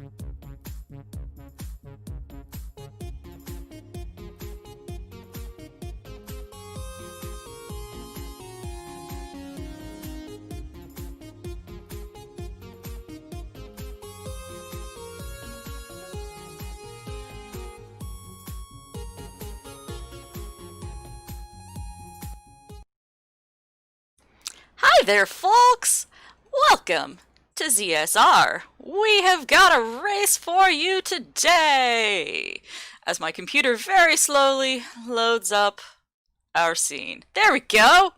Hi there, folks! Welcome to ZSR. We have got a race for you today! As my computer very slowly loads up our scene. There we go!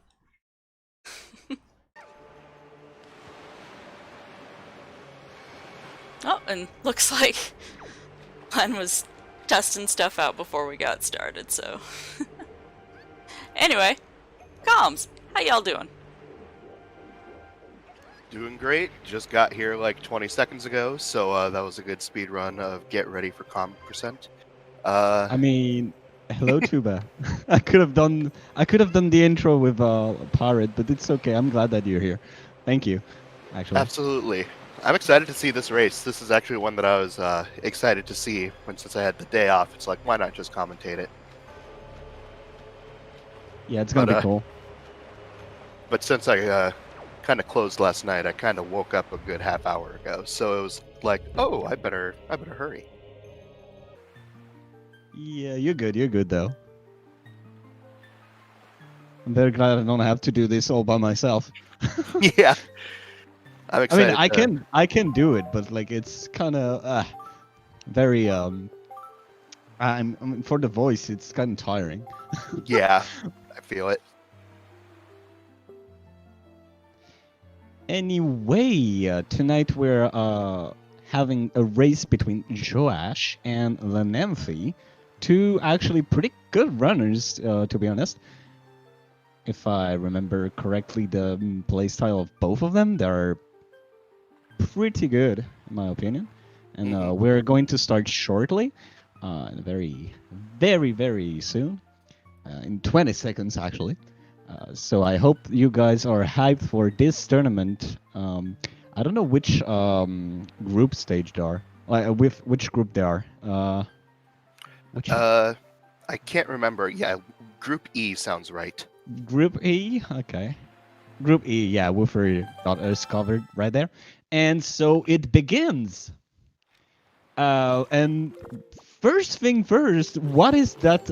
Oh, and looks like Len was testing stuff out before we got started, so... Anyway, comms, how y'all doing? Doing great. Just got here like 20 seconds ago, so that was a good speed run of get ready for comp percent. I mean, hello, Tuba. I could have done the intro with Pirate, but it's okay. I'm glad that you're here. Thank you. Actually, absolutely. I'm excited to see this race. This is actually one that I was excited to see since I had the day off. It's like, why not just commentate it? Yeah, it's gonna be cool. But since I kind of closed last night, I kind of woke up a good half hour ago, so it was like, oh, I better hurry. Yeah, you're good. You're good though. I'm very glad I don't have to do this all by myself. Yeah, I'm excited. I mean, I can do it, but like it's kind of very I mean, for the voice, it's kind of tiring. Yeah, I feel it. Anyway, tonight we're having a race between Joaish and Lenamphy, two actually pretty good runners, to be honest. If I remember correctly, the playstyle of both of them, they're pretty good, in my opinion. And we're going to start shortly, very, very, very soon, in 20 seconds actually. So I hope you guys are hyped for this tournament. I don't know which group stage they are. With which group they are. I can't remember. Yeah, Group E sounds right. Group E, okay. Group E, yeah, Woofer.us covered right there. And so it begins. And first thing first, what is that?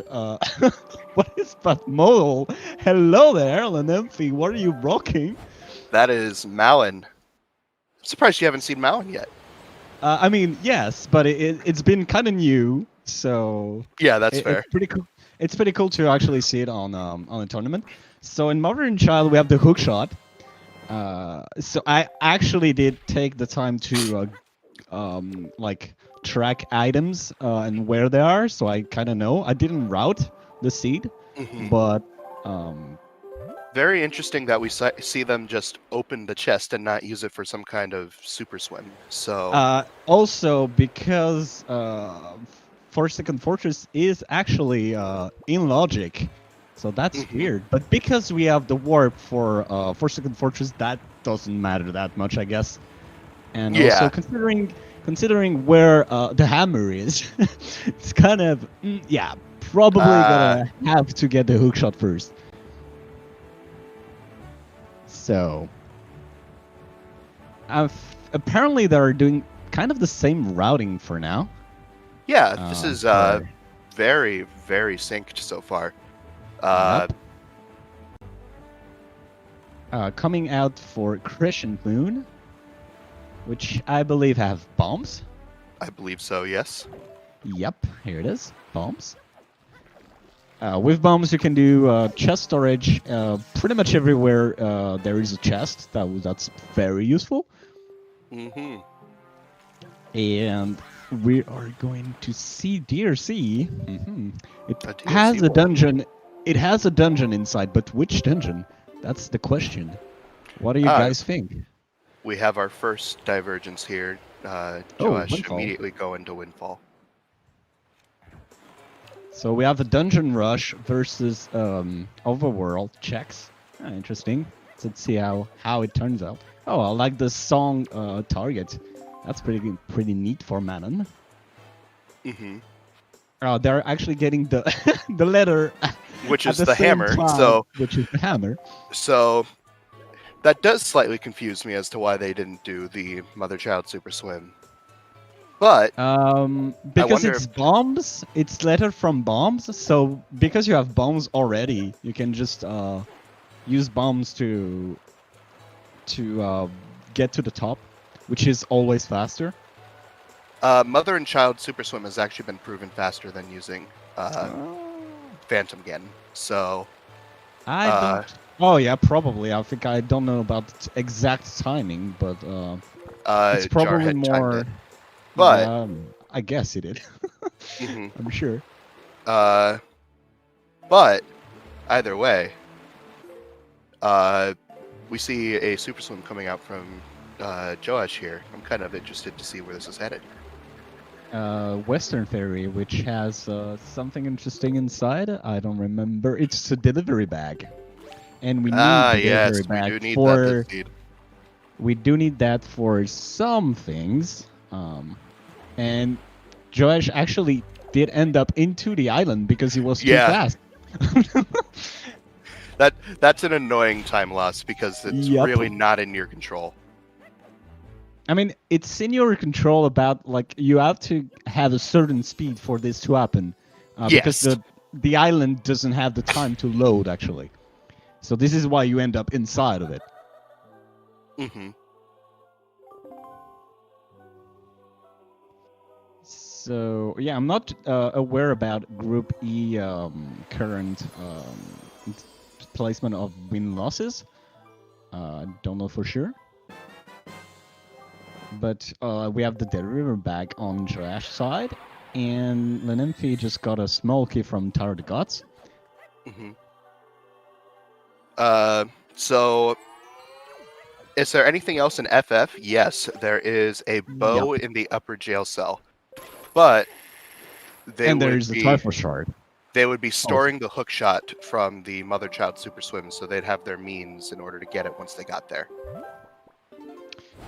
What is that model? Hello there, Lenamphy. What are you rocking? That is Malin. I'm surprised you haven't seen Malin yet. I mean, yes, but it's been kind of new, so yeah, that's fair. It's pretty cool. It's pretty cool to actually see it on a tournament. So in Mother and Child, we have the hook shot. So I actually did take the time to like track items and where they are, so I kind of know. I didn't route the seed, but very interesting that we see them just open the chest and not use it for some kind of super swim. So also because Forsaken Fortress is actually in logic, so that's weird. But because we have the warp for Forsaken Fortress, that doesn't matter that much, I guess. And also considering where the hammer is, it's kind of yeah, probably gonna have to get the hookshot first. So apparently they're doing kind of the same routing for now. Yeah, this is very, very synced so far. Coming out for Crescent Moon, which I believe have bombs. I believe so, yes. Yep, here it is, bombs. With bombs, you can do chest storage pretty much everywhere there is a chest. That's very useful. And we are going to see DRC. It has a dungeon. It has a dungeon inside, but which dungeon? That's the question. What do you guys think? We have our first divergence here. Joaish immediately go into Windfall. So we have a dungeon rush versus overworld checks. Interesting. Let's see how it turns out. Oh, I like the song target. That's pretty neat for Manon. Hmm. They're actually getting the the letter Which at is the the same hammer. time, which is the hammer. So that does slightly confuse me as to why they didn't do the mother-child super swim. But I Because wonder it's bombs, it's letter from bombs. So because you have bombs already, you can just use bombs to get to the top, which is always faster. mother and child super swim has actually been proven faster than using Phantom Gen. So I don't. Oh yeah, probably. I think I don't know about the exact timing, but it's probably Jarhead chimed more. in. But Yeah, I guess it did. mhm. I'm sure. But either way, we see a super swim coming out from Joaish here. I'm kind of interested to see where this is headed. Western Ferry, which has something interesting inside. I don't remember. It's a delivery bag, and we need the Yes, delivery we bag do need for. that this seed. We do need that for some things. And Joash actually did end up into the island because he was too Yeah. fast. That's an annoying time loss because it's Yup. really not in your control. I mean, it's in your control about, like, you have to have a certain speed for this to happen. Because Yes. the island doesn't have the time to load, actually. So this is why you end up inside of it. Mm-hmm. So, yeah, I'm not aware about Group E current placement of win-losses. Don't know for sure. But we have the delivery bag on Joash's side, and Lenamphy just got a small key from Tower of the Gods. Mm-hmm. So is there anything else in FF? Yes, there is a bow in the upper jail cell. But there's the Trifle Shard. They would be storing the hook shot from the mother-child super swim, so they'd have their means in order to get it once they got there.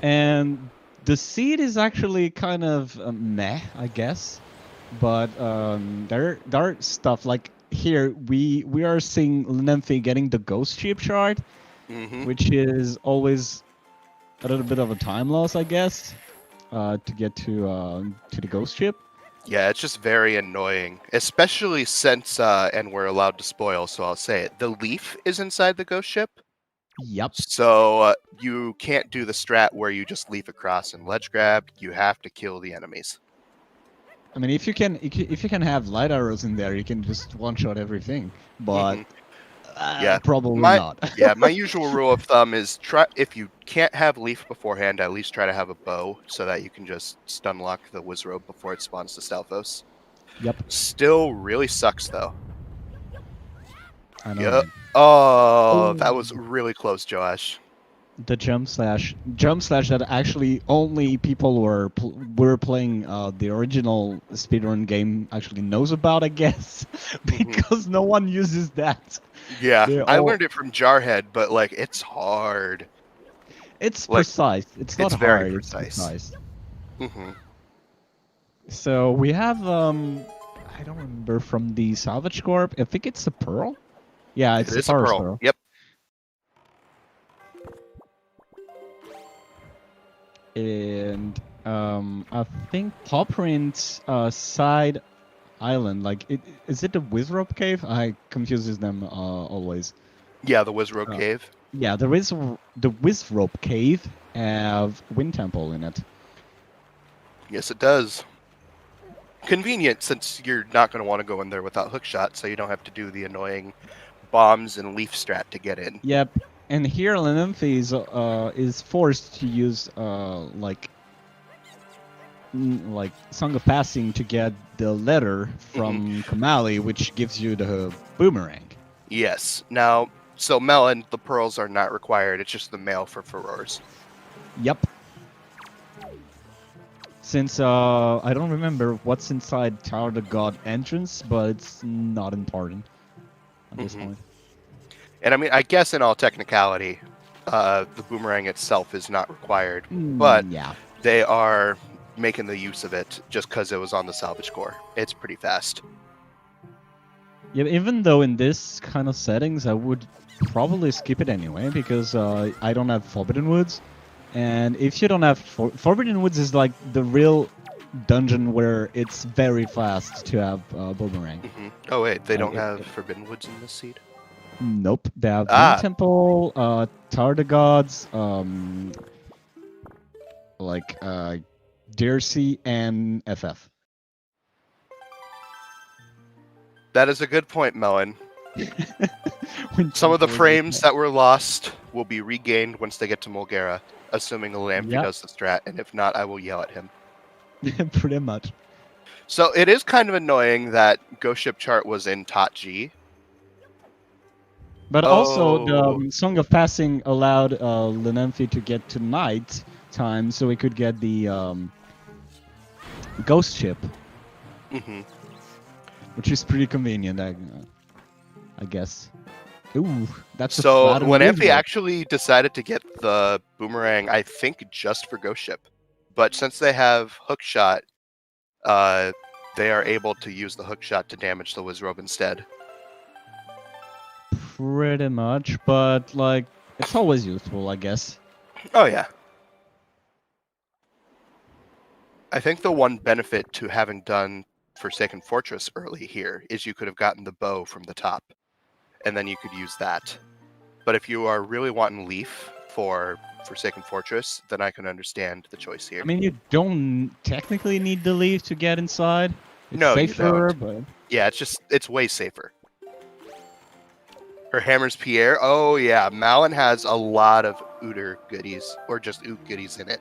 And the seed is actually kind of meh, I guess. But there are stuff like here we are seeing Lenamphy getting the ghost ship shard, which is always a little bit of a time loss, I guess, to get to the ghost ship. Yeah, it's just very annoying, especially since, and we're allowed to spoil, so I'll say it, the leaf is inside the ghost ship. Yep. So you can't do the strat where you just leaf across and ledge grab. You have to kill the enemies. I mean, if you can have light arrows in there, you can just one-shot everything. But probably not. Yeah, my usual rule of thumb is if you can't have leaf beforehand, at least try to have a bow so that you can just stun lock the Wizrobe before it spawns to Stalfos. Yep. Still really sucks though. I know. Yep. Oh, that was really close, Joaish. The jump slash that actually only people who were playing the original speedrun game actually knows about, I guess, because no one uses that. Yeah, I learned it from Jarhead, but like it's hard. It's precise. It's not hard. Very precise. It's precise. Mm-hmm. So we have I don't remember from the Salvage Corp. I think it's a pearl. Yeah, it's a pearl. Yep. And I think Pawprint's side island, like, is it the Wizrobe Cave? I confuses them always. Yeah, the Wizrobe Cave. Yeah, the Wizrobe Cave have Wind Temple in it. Yes, it does. Convenient, since you're not going to want to go in there without hookshot, so you don't have to do the annoying bombs and leaf strat to get in. Yep. And here Lenamphy is forced to use like Song of Passing to get the letter from Kamali, which gives you the boomerang. Yes. Now, so Mel and the pearls are not required. It's just the mail for furores. Yep. Since I don't remember what's inside Tower of the God entrance, but it's not important at this point. And I mean, I guess in all technicality, the boomerang itself is not required, but they are making the use of it just because it was on the salvage core. It's pretty fast. Yeah, even though in this kind of settings, I would probably skip it anyway because I don't have Forbidden Woods, and if you don't have Forbidden Woods is like the real dungeon where it's very fast to have Boomerang. Oh wait, they don't it- have Forbidden Woods in this seed? Nope, they have Ah. Wind Temple, Tower of the Gods, Deersea, and FF. That is a good point, Melon. Wind Some of the Temple is frames that were lost will be regained once they get to Mulgara, assuming Lenamphy Yep. does the strat, and if not, I will yell at him. pretty much. So it is kind of annoying that Ghost Ship chart was in Tot G. But also, the Oh. Song of Passing allowed Lenamphy to get to night time, so we could get the Ghost Ship, hmm which is pretty convenient, I guess. Ooh, that's a So flat and Lenamphy visible. actually decided to get the Boomerang, I think, just for Ghost Ship. But since they have Hook Shot, they are able to use the Hook Shot to damage the Wizrobe instead. Pretty much, but like it's always useful, I guess. Oh yeah. I think the one benefit to having done Forsaken Fortress early here is you could have gotten the bow from the top, and then you could use that. But if you are really wanting Leaf for Forsaken Fortress, then I can understand the choice here. I mean, you don't technically need the leaf to get inside. It's No, you safer, don't. but Yeah, it's way safer. Her Hammer's Pierre. Oh yeah, Malin has a lot of Ooter goodies, or just Oot goodies in it.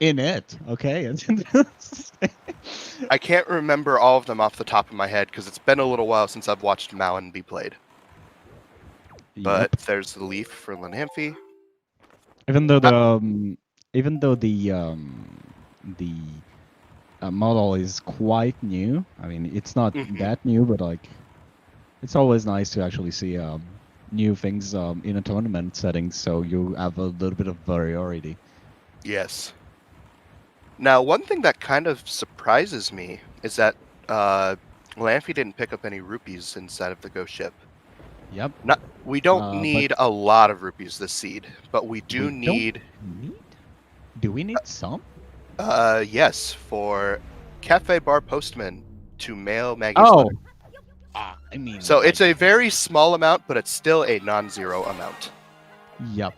in it, okay. I can't remember all of them off the top of my head because it's been a little while since I've watched Malin be played. But Yep. there's the Leaf for Lenamphy. Even though the model is quite new. I mean, it's not Mhm. that new, but like, it's always nice to actually see new things in a tournament setting, so you have a little bit of variety. Yes. Now, one thing that kind of surprises me is that Lenamphy didn't pick up any rupees inside of the Ghost Ship. Yep. We don't But need a lot of rupees this seed, but we do we don't need. Do we need some? Yes, for Cafe Bar Postman to mail Maggie's Oh. letter. I mean. So like, it's a very small amount, but it's still a non-zero amount. Yep.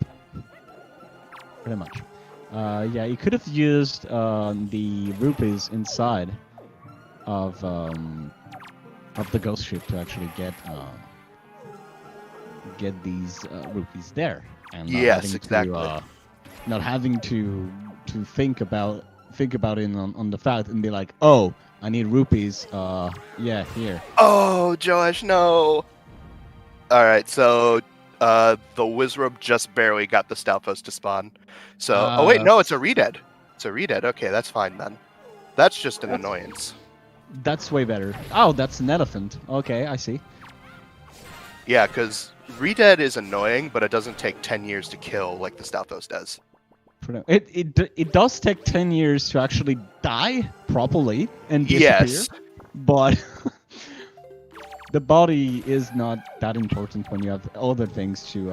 Pretty much. Yeah, you could have used the rupees inside of the ghost ship to actually get these rupees there, and not Yes, having exactly. to not having to think about it on the fact and be like, oh, I need rupees. Yeah, here. Oh, Joaish, no. All right, so the Wizrobe just barely got the Stalfos to spawn. So, oh wait, no, it's a Redead. It's a Redead. Okay, that's fine then. That's just an annoyance. That's way better. Oh, that's an elephant. Okay, I see. Yeah, because Redead is annoying, but it doesn't take 10 years to kill like the Stalfos does. It does take 10 years to actually die properly and disappear, Yes. but the body is not that important when you have other things to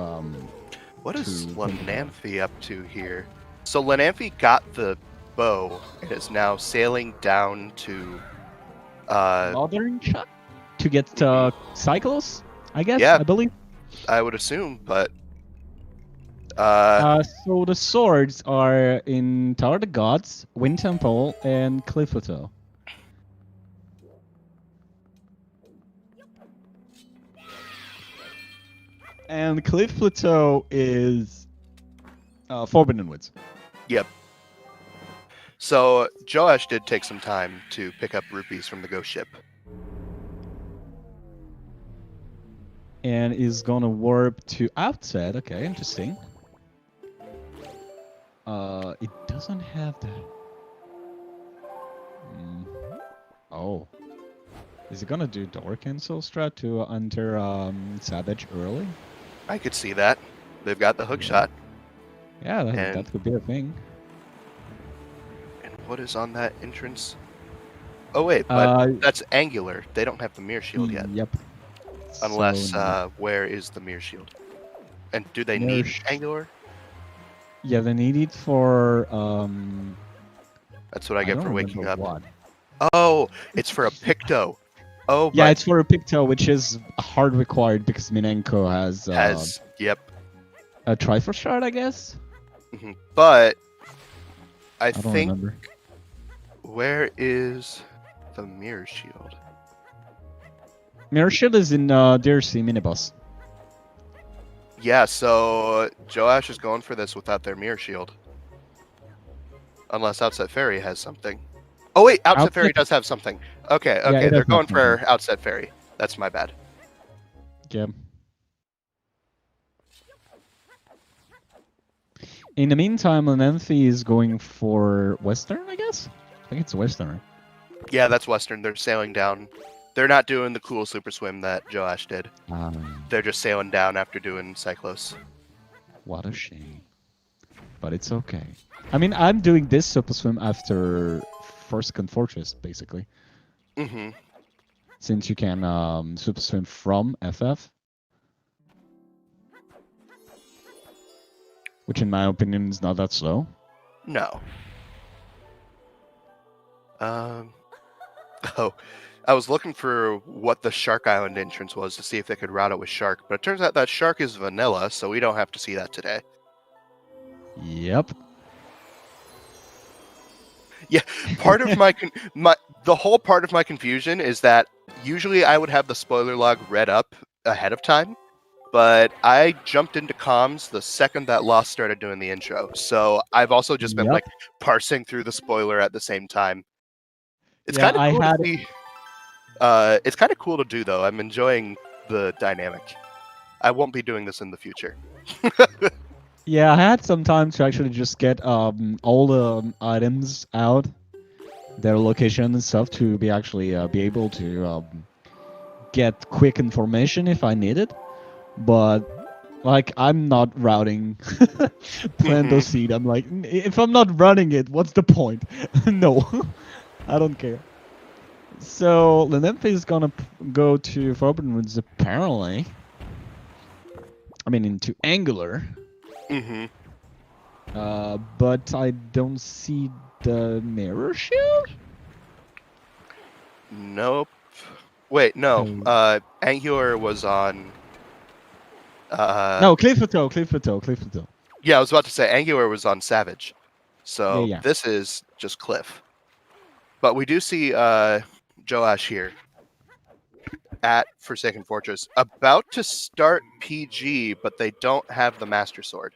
What is to think about. Lenamphy up to here? So Lenamphy got the bow and is now sailing down to Modern shot to get cycles, I guess. Yeah. I believe. I would assume, but So the swords are in Tower of the Gods, Wind Temple, and Cliff Plateau. And Cliff Plateau is Forbidden Woods. so Joaish did take some time to pick up rupees from the ghost ship. And is gonna warp to Outset. Okay, interesting. It doesn't have that. Oh. Is it gonna do door cancel strat to enter Savage early? I could see that. They've got the hook shot. Yeah, And- that could be a thing. And what is on that entrance? Oh wait, but that's angular. They don't have the mirror shield yet. Yep. Unless, So, no. where is the mirror shield? And do they Mirror need sh- angular? Yeah, they need it for That's what I get don't for waking remember up. what. Oh, it's for a Picto. Oh, Yeah, but it's for a Picto, which is hard required because Minenko has yep. a Triforce shard, I guess. But I don't think remember. where is the mirror shield? Mirror Shield is in DRC Minibus. Yeah, so Joaish is going for this without their mirror shield. Unless Outset Fairy has something. Oh wait, Outset Fairy does have something. Okay, Yeah, it they're does going have for Outset Fairy. That's my bad. Yeah. In the meantime, Lenamphy is going for Western, I guess? I think it's Western. Yeah, that's Western. They're sailing down. They're not doing the cool super swim that Joaish did. They're just sailing down after doing Cyclos. What a shame. But it's okay. I mean, I'm doing this super swim after Forsaken Fortress, basically. Mm-hmm. Since you can super swim from FF. Which in my opinion is not that slow. No. Oh, I was looking for what the Shark Island entrance was to see if they could route it with Shark, but it turns out that Shark is vanilla, so we don't have to see that today. Yep. Yeah, part of the whole part of my confusion is that usually I would have the spoiler log read up ahead of time, but I jumped into comms the second that Lost started doing the intro, so I've also just been like parsing through the spoiler at the same time. It's kind of cool to see. It's kind of cool to do, though. I'm enjoying the dynamic. I won't be doing this in the future. Yeah, I had some time to actually just get all the items out, their location and stuff, to be actually be able to get quick information if I need it. But like, I'm not routing Plando Seed. I'm like, if I'm not running it, what's the point? No, I don't care. So Lenamphy is gonna go to Forbidden Woods apparently. I mean, into Angular. Mm-hmm. But I don't see the mirror shield? Nope. Wait, no. Angular was on... no, Cliff. Yeah, I was about to say Angular was on Savage. So Yeah. This is just Cliff. But we do see Joaish here at Forsaken Fortress, about to start PG, but they don't have the Master Sword.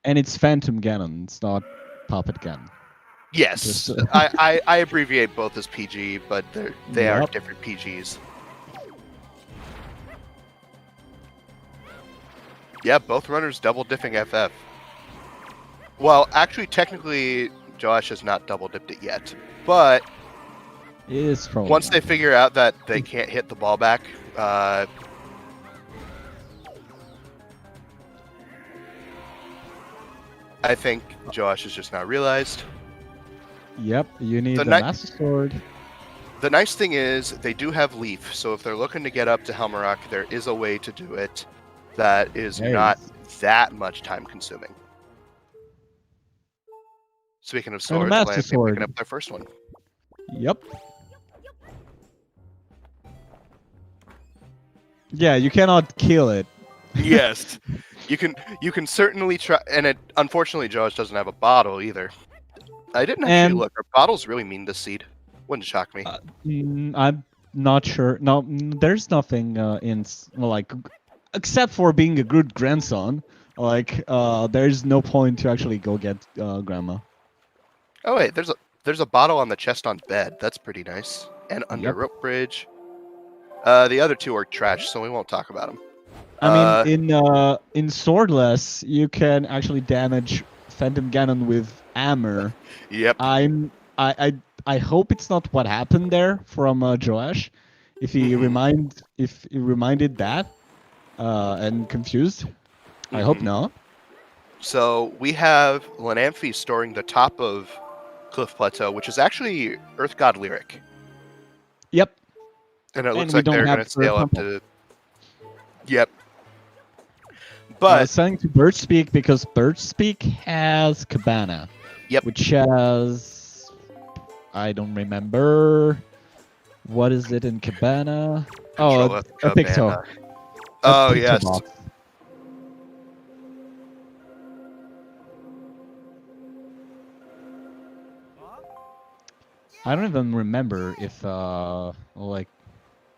And it's Phantom Ganon, it's not Puppet Ganon. Yes, Just, I abbreviate both as PG, but they are different PGs. Yeah, both runners double dipping FF. Well, actually, technically, Joaish has not double dipped it yet, but once they figure out that they can't hit the ball back, I think Joaish has just now realized. Yep, you need the Master Sword. The nice thing is they do have Leaf, so if they're looking to get up to Helmarock, there is a way to do it that is not that much time consuming. Speaking of swords, Lenamphy picking up their first one. Yep. Yeah, you cannot kill it. Yes, you can certainly try, and unfortunately, Joaish doesn't have a bottle either. I didn't actually look. Are bottles really mean to Seed? Wouldn't shock me. I'm not sure. No, there's nothing except for being a good grandson. There's no point to actually go get grandma. Oh wait, there's a bottle on the chest on bed. That's pretty nice. And under rope bridge. The other two are trash, so we won't talk about them. I mean, in Swordless, you can actually damage Phantom Ganon with hammer. Yep. I hope it's not what happened there from Joaish. If he reminded that and confused, I hope not. So we have Lenamphy storing the top of Cliff Plateau, which is actually Earth God Lyric. Yep. And it And looks we like don't they're have going to sail up Temple. to... Yep. I But, was saying to Bird Speak because Bird Speak has Cabana. Yep. Which has... I don't remember... What is it in Cabana? Control Oh, F a Picto. Cabana. A Oh, Picto yes. box. I don't even remember if, like,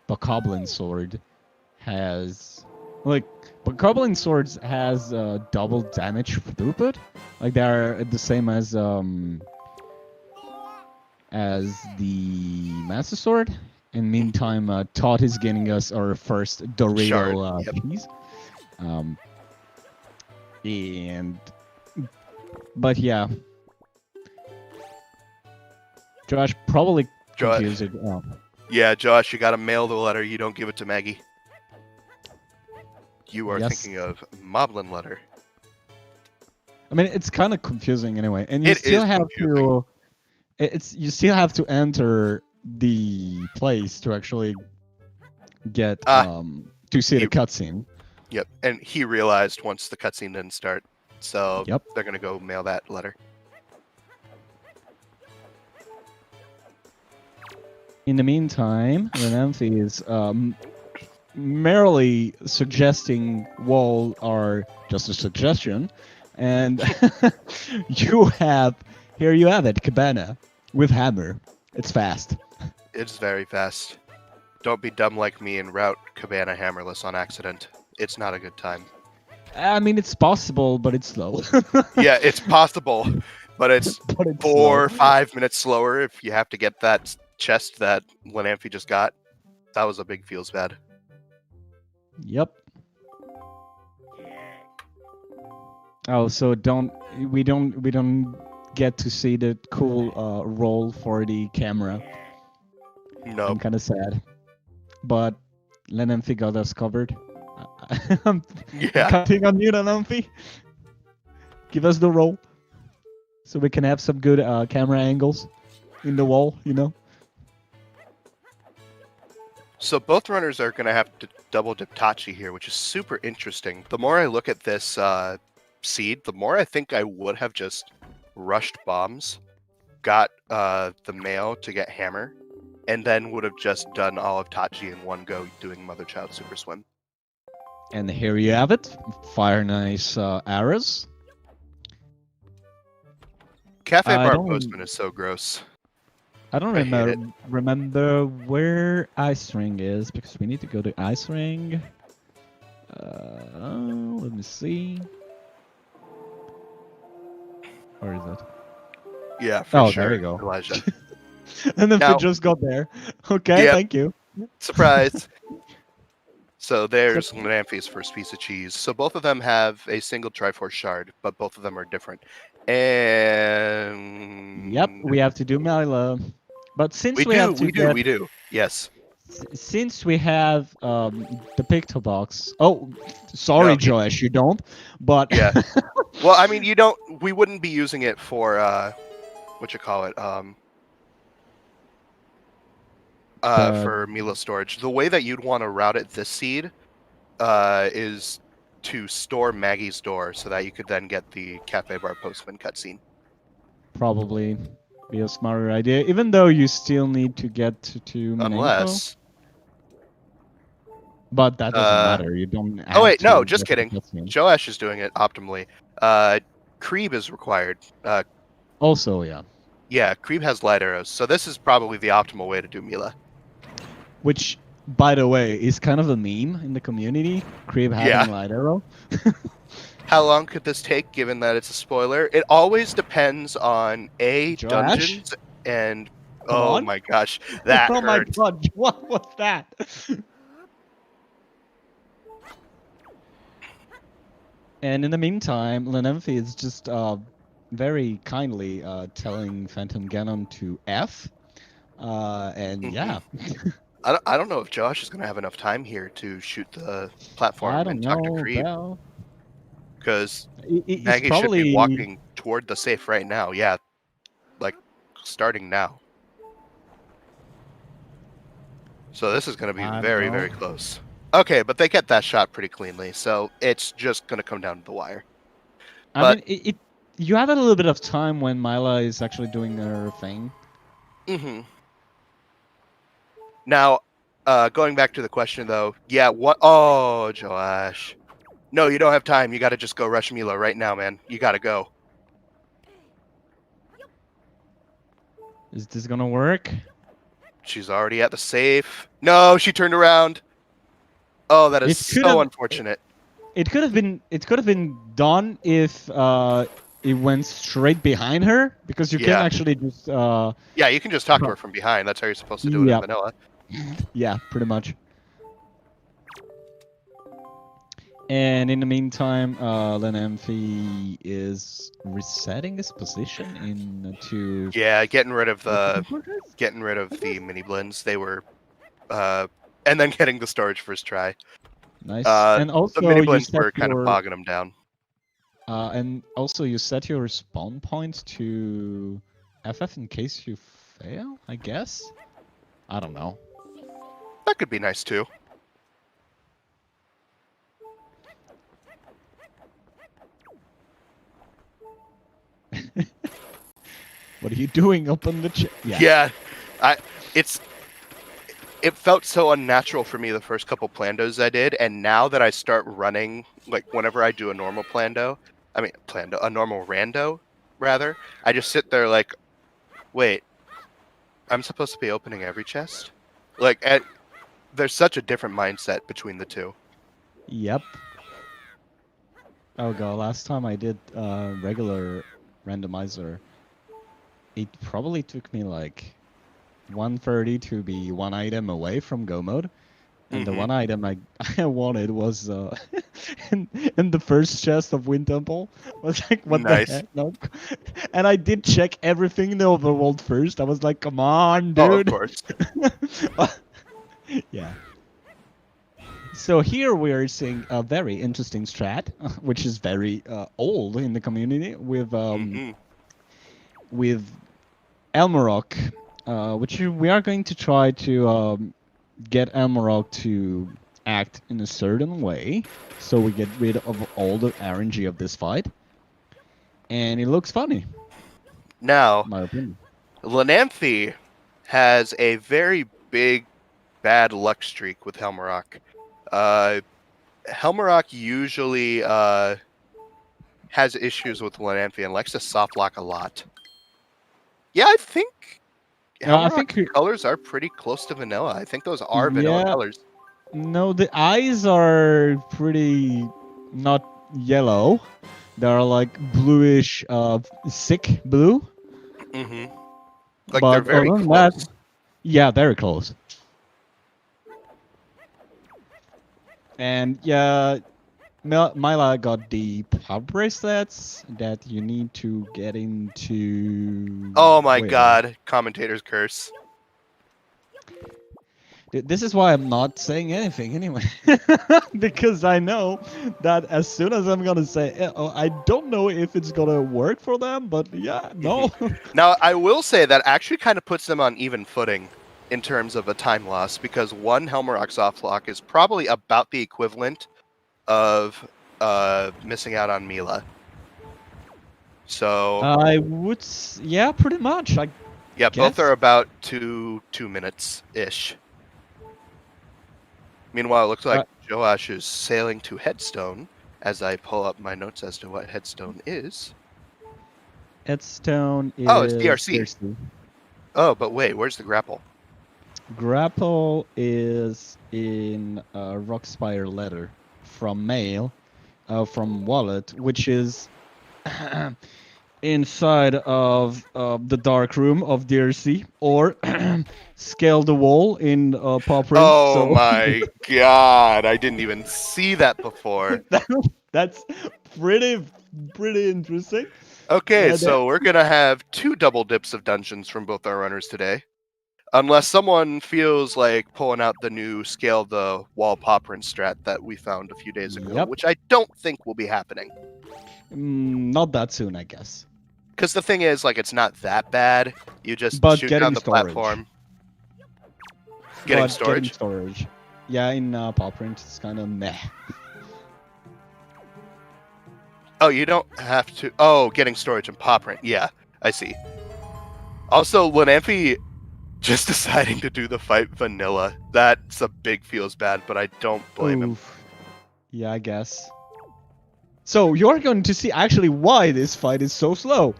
Bokoblin Sword has... Like, Bokoblin Swords has double damage throughput. Like, they're the same as the Master Sword. In meantime, Todd is getting us our first Dorito Shard, yep. cheese. But yeah. Josh probably confused it. Oh. Yeah, Josh, you gotta mail the letter. You don't give it to Maggie. You are thinking of Moblin letter. I mean, it's kind of confusing anyway, and you It still is have confusing. to. You still have to enter the place to actually get to see the cutscene. Yep, and he realized once the cutscene didn't start, so Yep. they're gonna go mail that letter. In the meantime, Lenamphy is merely suggesting wall are just a suggestion, and you have it, Cabana with hammer. It's fast. It's very fast. Don't be dumb like me and route Cabana hammerless on accident. It's not a good time. I mean, it's possible, but it's slow. Yeah, it's possible, but it's, But it's 4 or slow. 5 minutes slower if you have to get that chest that Lenamphy just got. That was a big feels bad. Yep. Oh, so we don't get to see the cool roll for the camera. No. I'm kind of sad, but Lenamphy got us covered. Yeah. Cutting on you, Lenamphy. Give us the roll, so we can have some good camera angles in the wall. You know. So both runners are going to have to double dip Tachi here, which is super interesting. The more I look at this seed, the more I think I would have just rushed bombs, got the mail to get hammer, and then would have just done all of Tachi in one go doing Mother Child Super Swim. And here you have it. Fire nice arrows. Cafe Bar Postman is so gross. I don't remember where Ice Ring is, because we need to go to Ice Ring. Let me see. Where is it? Yeah, for sure. There we go. Elijah. And then Now- we just got there. Okay, Yep. thank you. Surprise! So there's Lenamphy's first piece of cheese. So both of them have a single Triforce shard, but both of them are different. And Yep, we have to do Mila. But since we have to do. Yes. Since we have the Picto box. Oh, sorry, No. Joaish, you don't. But Yeah. Well, I mean, we wouldn't be using it for for Mila storage. The way that you'd want to route it this seed is to store Maggie's door so that you could then get the Cafe Bar Postman cutscene. probably be a smarter idea, even though you still need to get to Menenko. Unless... But that doesn't matter. You don't have Oh wait, no, to just get the kidding. cutscene. Joaish is doing it optimally. Creeb is required. Also, yeah. Yeah, Creeb has light arrows, so this is probably the optimal way to do Mila. Which, by the way, is kind of a meme in the community. Creeb having light arrow. How long could this take, given that it's a spoiler? It always depends on Joaish? dungeons and... Come oh on. my gosh, that Oh my hurt. god, what was that? And in the meantime, Lenamphy is just very kindly telling Phantom Ganon to F. And yeah. I don't know if Josh is going to have enough time here to shoot the platform I don't and talk to know, Creeb. Bell. because It's Maggie should probably be walking toward the safe right now. Yeah, like starting now. So this is going to be I don't very, know. very close. Okay, but they get that shot pretty cleanly, so it's just going to come down to the wire. I But- mean, you have a little bit of time when Mila is actually doing her thing. Mm-hmm. Now, going back to the question though, yeah, what? Oh, Joaish. No, you don't have time. You got to just go rush Mila right now, man. You got to go. Is this gonna work? She's already at the safe. No, she turned around. Oh, that is It could so have- unfortunate. It could have been done if it went straight behind her, because you can Yeah. actually just Yeah, you can just talk to her from behind. That's how you're supposed to do it in Yep. vanilla. yeah, pretty much. And in the meantime, Lenamphy is resetting his position into Yeah, getting rid of the mini blends. They were, and then getting the storage first try. nice. Uh, And also The mini you blends set were kind of your bogging them down. and also you set your spawn point to FF in case you fail, I guess. I don't know. That could be nice too. What are you doing up on the Yeah, it felt so unnatural for me the first couple plandos I did, and now that I start running, like whenever I do a normal a normal rando, rather, I just sit there like, wait, I'm supposed to be opening every chest? Like, there's such a different mindset between the two. Yep. Oh god, last time I did regular randomizer, it probably took me like 130 to be one item away from go mode. And the one item I wanted was in the first chest of Wind Temple. I was like, what Nice. the heck? No. And I did check everything in the overworld first. I was like, come on, dude. Oh, of course. Yeah. So here we are seeing a very interesting strat, which is very old in the community with Elmorock, which we are going to try to get Elmorock to act in a certain way, so we get rid of all the RNG of this fight, and it looks funny. Now, In my opinion. Lenamphy has a very big bad luck streak with Helmarock. Helmarock usually has issues with Lenamphy and likes to soft lock a lot. Yeah, I think Helmarock's colors are pretty close to vanilla. I think those are vanilla colors. No, the eyes are pretty not yellow. They're like bluish, sick blue. Mm-hmm. Like But they're very other than close. that, yeah, very close. And yeah, Mila got the power bracelets that you need to get into. Oh my Wait. god, commentator's curse. This is why I'm not saying anything anyway. Because I know that as soon as I'm gonna say, oh, I don't know if it's gonna work for them, but yeah, no. Now, I will say that actually kind of puts them on even footing in terms of a time loss, because one Helmarock soft lock is probably about the equivalent of missing out on Mila. So I would, yeah, pretty much. yeah, guess. both are about 2 minutes ish. Meanwhile, it looks like Joaish is sailing to Headstone as I pull up my notes as to what Headstone is. Headstone is. Oh, it's DRC. Oh, but wait, where's the grapple? Grapple is in Rockspire letter from mail, from wallet, which is inside of the dark room of DRC, or scale the wall in Paw Prince. Oh my god, I didn't even see that before. That's pretty interesting. Okay, so we're gonna have 2 double dips of dungeons from both our runners today. Unless someone feels like pulling out the new scale the wall pop print strat that we found a few days ago, Yep. which I don't think will be happening. Not that soon, I guess. Because the thing is, like, it's not that bad. You just But shoot getting down the storage. platform. Getting storage? Yeah, in pop print, it's kind of meh. Oh, you don't have to... Oh, getting storage and pop print. Yeah, I see. Also, Lenamphy just deciding to do the fight vanilla. That's a big feels bad, but I don't blame him. Oof. Yeah, I guess. So, you're going to see actually why this fight is so slow.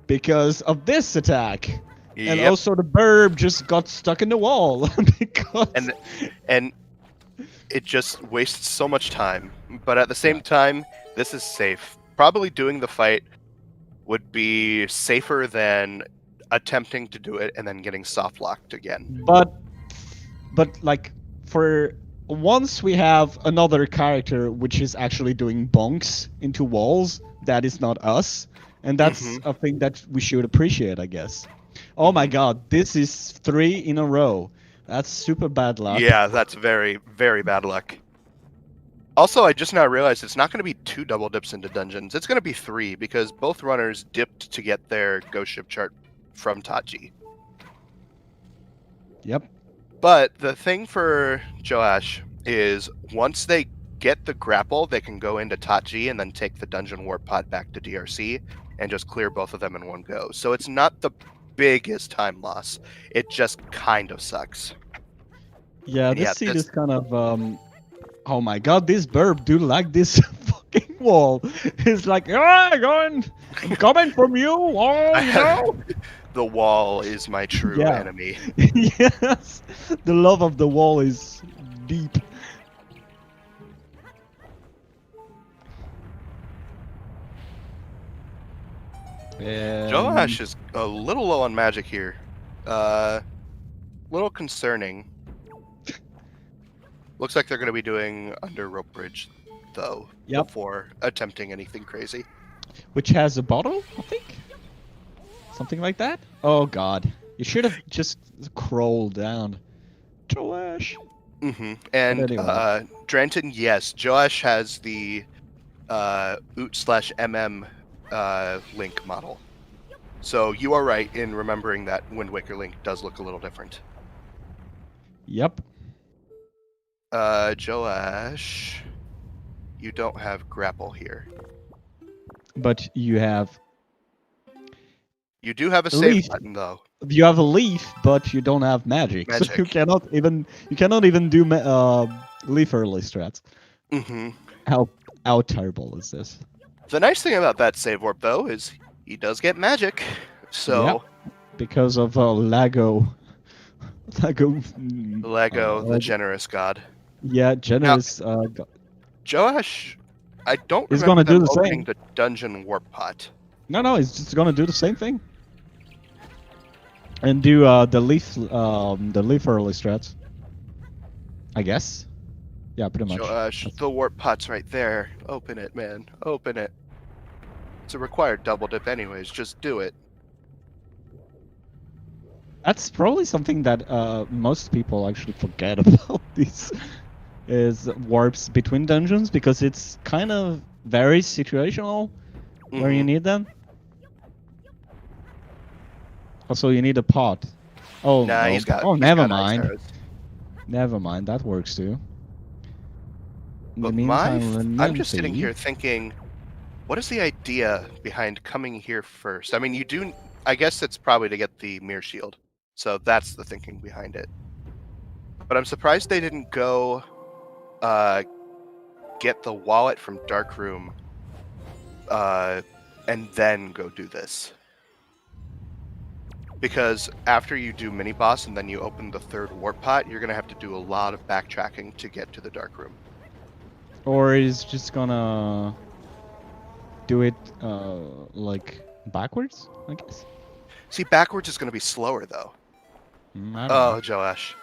Because of this attack. And Yep. also the burb just got stuck in the wall. Because... And it just wastes so much time. But at the same time, this is safe. Probably doing the fight would be safer than attempting to do it and then getting soft locked again. But like, for once we have another character which is actually doing bonks into walls, that is not us. And that's a thing that we should appreciate, I guess. Oh my god, this is 3 in a row. That's super bad luck. Yeah, that's very, very bad luck. Also, I just now realized it's not going to be 2 double dips into dungeons. It's going to be 3 because both runners dipped to get their ghost ship chart from Tachi. Yep. But the thing for Joaish is once they get the grapple, they can go into Tachi and then take the dungeon warp pod back to DRC and just clear both of them in one go. So it's not the biggest time loss. It just kind of sucks. Yeah, this seed is kind of oh my god, this burb do like this fucking wall. It's like, I'm coming from you, oh, you know? The wall is my true enemy. Yes, the love of the wall is deep. Joaish is a little low on magic here. Little concerning. Looks like they're going to be doing under rope bridge, though, before attempting anything crazy. Which has a bottle, I think? Something like that? Oh god. You should have just crawled down. Joaish. And anyway. Dranton, yes, Joaish has the OOT/MM Link model. So you are right in remembering that Wind Waker Link does look a little different. Yep. Joaish, you don't have grapple here. But you have... You do have a save button, though. You have a leaf, but you don't have magic. So you cannot even do leaf early strats. How terrible is this? The nice thing about that save warp, though, is he does get magic. So because of Lego, the generous god. Yeah, generous. Joaish, I don't he's remember gonna do the opening same. the dungeon warp pot. No, he's just gonna do the same thing. And do the leaf early strats. I guess. Yeah, pretty much. Joaish, the warp pot's right there. Open it, man. Open it. It's a required double dip anyways. Just do it. That's probably something that most people actually forget about these is warps between dungeons, because it's kind of very situational where you need them. Also, you need a pot. Oh, nah, no. he's got. Oh, he's never got mind. Never mind. That works too. In But the meantime, I'm just sitting here thinking, what is the idea behind coming here first? I mean, you do. I guess it's probably to get the mirror shield. So that's the thinking behind it. But I'm surprised they didn't go get the wallet from Darkroom and then go do this. Because after you do mini boss and then you open the third warp pot, you're going to have to do a lot of backtracking to get to the Darkroom. Or he's just gonna do it like backwards, I guess. See, backwards is going to be slower though. Oh, Joaish.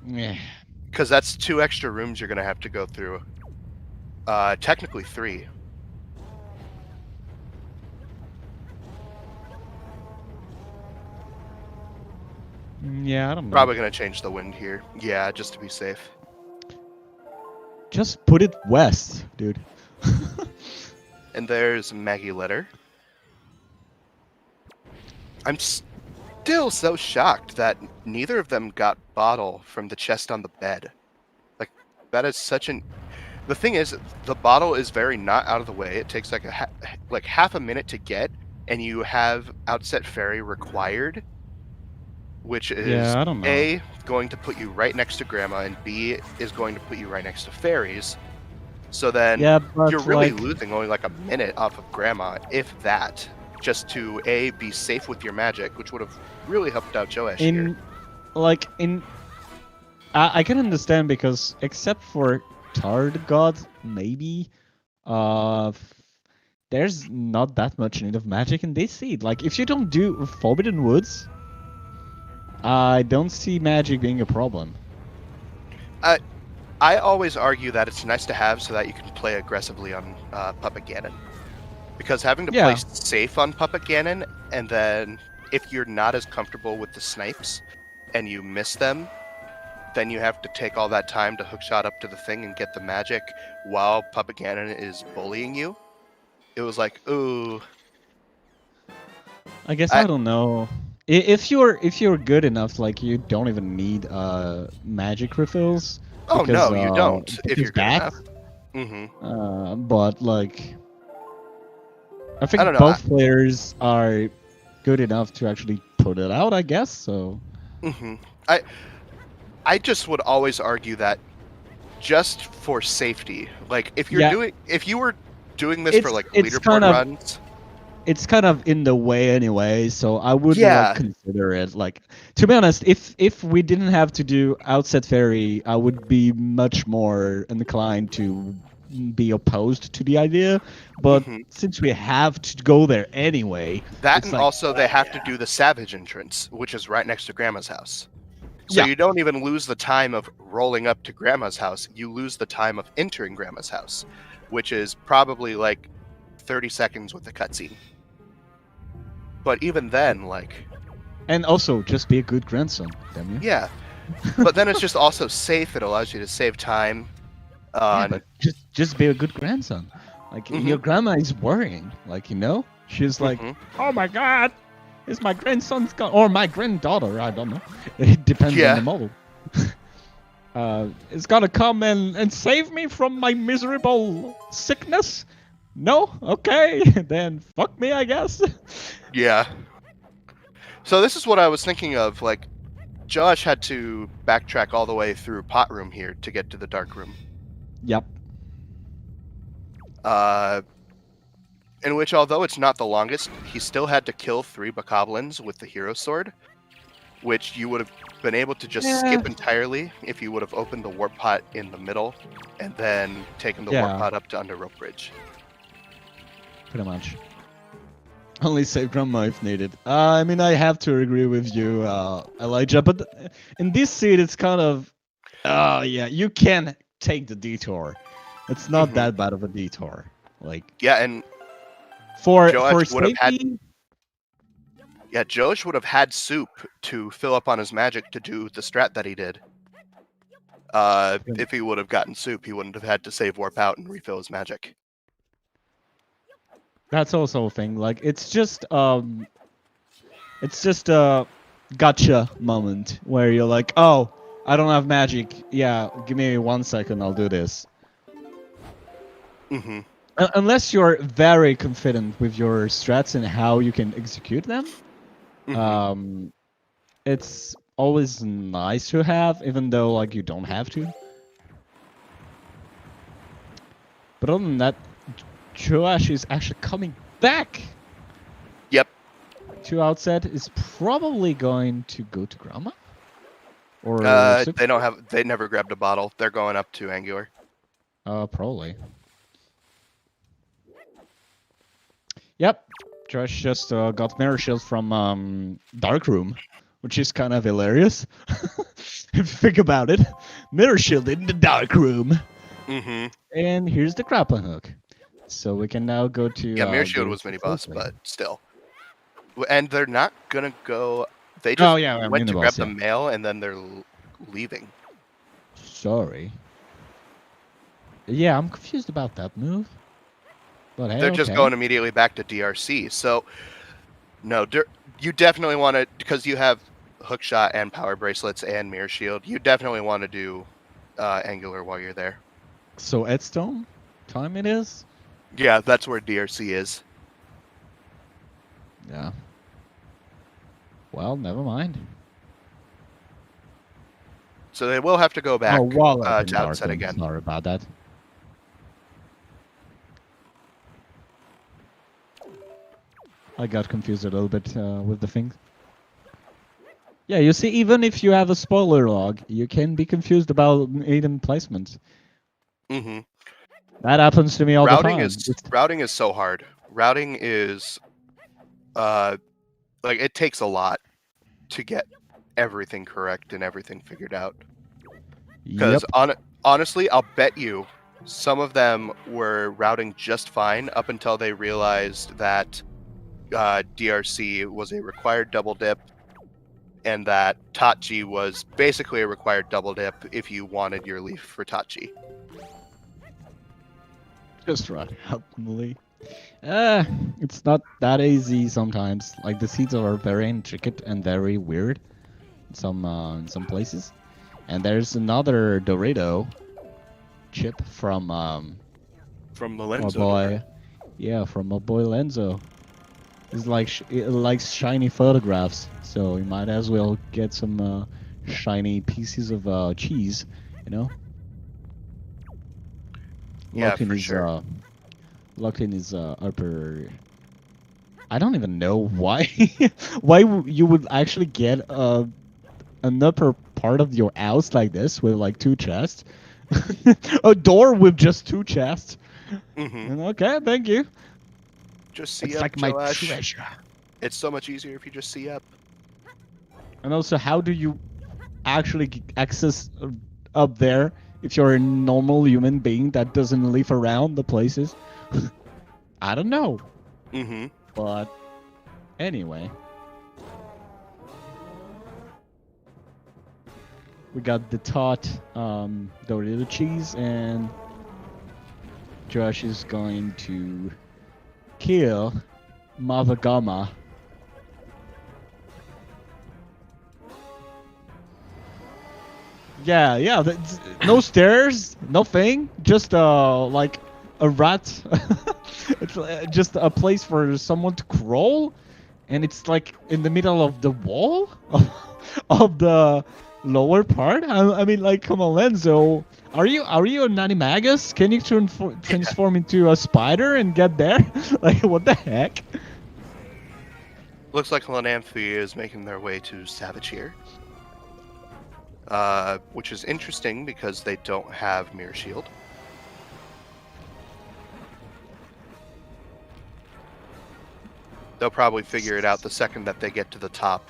Yeah. Because that's 2 extra rooms you're going to have to go through. Technically 3. Yeah, I don't know. Probably gonna change the wind here. Yeah, just to be safe. Just put it west, dude. And there's Maggie Letter. I'm still so shocked that neither of them got bottle from the chest on the bed. Like, that is such an... The thing is, the bottle is very not out of the way. It takes like half a minute to get, and you have Outset Fairy required, which is Yeah, I don't know. A, going to put you right next to Grandma, and B, is going to put you right next to Fairies. So then Yeah, but you're really like, losing only like a minute off of Grandma, if that, just to A, be safe with your magic, which would have really helped out Joaish here. I can understand because except for Tard God, maybe, there's not that much need of magic in this seed. Like, if you don't do Forbidden Woods, I don't see magic being a problem. I always argue that it's nice to have so that you can play aggressively on Puppet Ganon. Because having to play safe on Puppet Ganon, and then if you're not as comfortable with the snipes and you miss them, then you have to take all that time to hookshot up to the thing and get the magic while Puppet Ganon is bullying you. It was like, ooh. I guess I don't know. If you're good enough, like you don't even need magic refills. Oh because, no, you don't. If you're good that. enough. But like, I think I don't know, both players are good enough to actually put it out. I guess so. I just would always argue that just for safety, like if you were doing this for like leaderboard runs. It's kind of in the way anyway, so I wouldn't like, consider it. Like, to be honest, if we didn't have to do Outset Fairy, I would be much more inclined to be opposed to the idea. But since we have to go there anyway, that and like, also they have to do the Savage entrance, which is right next to Grandma's house. So you don't even lose the time of rolling up to Grandma's house. You lose the time of entering Grandma's house, which is probably like 30 seconds with the cutscene. But even then, like... And also, just be a good grandson, damn you. Yeah. But then it's just also safe. It allows you to save time. But just be a good grandson. Like, your grandma is worrying. Like, you know? She's like, oh my god! Is my grandson's gone? Or my granddaughter, I don't know. It depends on the model. It's gotta come and save me from my miserable sickness? No? Okay, then fuck me, I guess. Yeah. So this is what I was thinking of, like, Josh had to backtrack all the way through Pot Room here to get to the Dark Room. Yep. In which, although it's not the longest, he still had to kill 3 Bokoblins with the Hero Sword, which you would have been able to just skip entirely if you would have opened the Warp Pot in the middle and then taken the Warp Pot up to Under Rope Bridge. Pretty much. Only save Grandma if needed. I mean, I have to agree with you, Elijah, but in this seed, it's kind of... you can take the detour. It's not that bad of a detour. Like... Yeah, and... Joaish would have had Soup to fill up on his magic to do the strat that he did. If he would have gotten Soup, he wouldn't have had to save Warp out and refill his magic. That's also a thing. Like, it's just a gotcha moment where you're like, oh, I don't have magic. Yeah, give me 1 second, I'll do this. Unless you're very confident with your strats and how you can execute them, it's always nice to have, even though like you don't have to. But other than that, Joaish is actually coming back. Yep. To Outset is probably going to go to Grandma. Or they never grabbed a bottle. They're going up to Angular. Probably. Yep. Josh just got Mirror Shield from Dark Room, which is kind of hilarious. If you think about it. Mirror Shield in the Dark Room. And here's the grappling hook. So we can now go to... Yeah, Mirror Shield was mini boss, but still. And they're not going to go They just Oh yeah, I went mean to the grab boss. the Yeah. mail and then they're leaving. Sorry. Yeah, I'm confused about that move. But hey, They're just okay. going immediately back to DRC. So, no, you definitely want to, because you have hookshot and power bracelets and mirror shield, you definitely want to do angular while you're there. So Edstone time it is? Yeah, that's where DRC is. Yeah. Well, never mind. So they will have to go back Oh, wall up in to outset Darkroom. again. Sorry about that. I got confused a little bit with the thing. Yeah, you see, even if you have a spoiler log, you can be confused about item placement. Mm-hmm. That happens to me all the time. Routing is so hard. Routing is like it takes a lot to get everything correct and everything figured out. Because Yep. honestly, I'll bet you some of them were routing just fine up until they realized that DRC was a required double dip and that Tachi was basically a required double dip if you wanted your leaf for Tachi. Just right up, Lee. It's not that easy sometimes. Like the seeds are very intricate and very weird in some places. And there's another Dorito chip from From the our Lenzo boy. door. Yeah, from my boy Lenzo. He's like it likes shiny photographs, so you might as well get some shiny pieces of cheese, you know. Yeah, for sure. Locked in his upper. I don't even know why you would actually get an upper part of your house like this with like 2 chests, a door with just 2 chests. Mm-hmm. And okay, thank you. Just see It's up, like my Joaish. treasure. It's so much easier if you just see up. And also, how do you actually access up there if you're a normal human being that doesn't live around the places? I don't know. Mm-hmm. But anyway. We got the tot, Dorito cheese, and Josh is going to kill Mavagama. Yeah, no stairs, nothing, just like a rat. It's just a place for someone to crawl, and it's like in the middle of the wall of the lower part. I mean, like, come on, Lenzo, are you an animagus? Can you transform into a spider and get there? Like, what the heck? Looks like Lenamphy is making their way to Savage here. Which is interesting because they don't have Mirror Shield. They'll probably figure it out the second that they get to the top.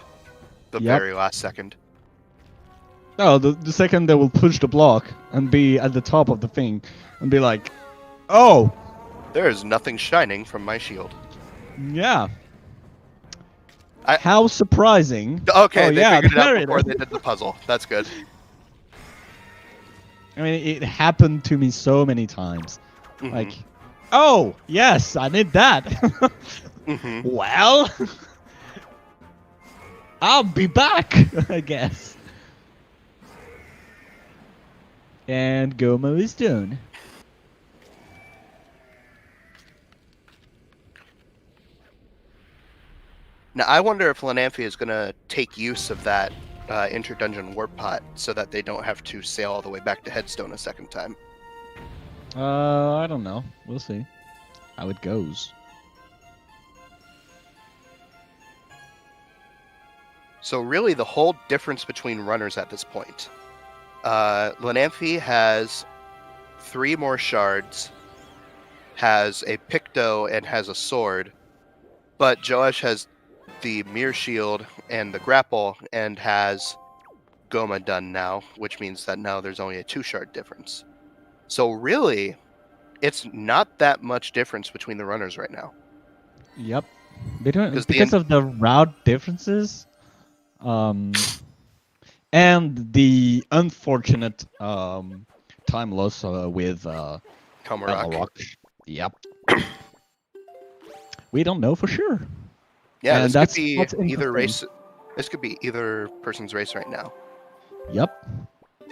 The very last second. No, the second they will push the block and be at the top of the thing and be like, oh! There is nothing shining from my shield. Yeah. How surprising. Okay, oh, they yeah, figured it out there before they did the puzzle. That's good. I mean, it happened to me so many times. Mm-hmm. Like, oh, yes, I did that. Mm-hmm. Well, I'll be back, I guess. And Gomo is done. Now, I wonder if Lenamphy is going to take use of that inter-dungeon warp pot so that they don't have to sail all the way back to Headstone a second time. I don't know. We'll see how it goes. So really, the whole difference between runners at this point. Lenamphy has 3 more shards, has a Picto, and has a sword. But Joaish has the Mirror Shield and the Grapple, and has Goma done now, which means that now there's only a 2-shard difference. So really, it's not that much difference between the runners right now. Yep. Because of the route differences, And the unfortunate time loss with Komarock. Rock. Yep. We don't know for sure. Yeah, And this that's could be what's either interesting. race. This could be either person's race right now. Yep.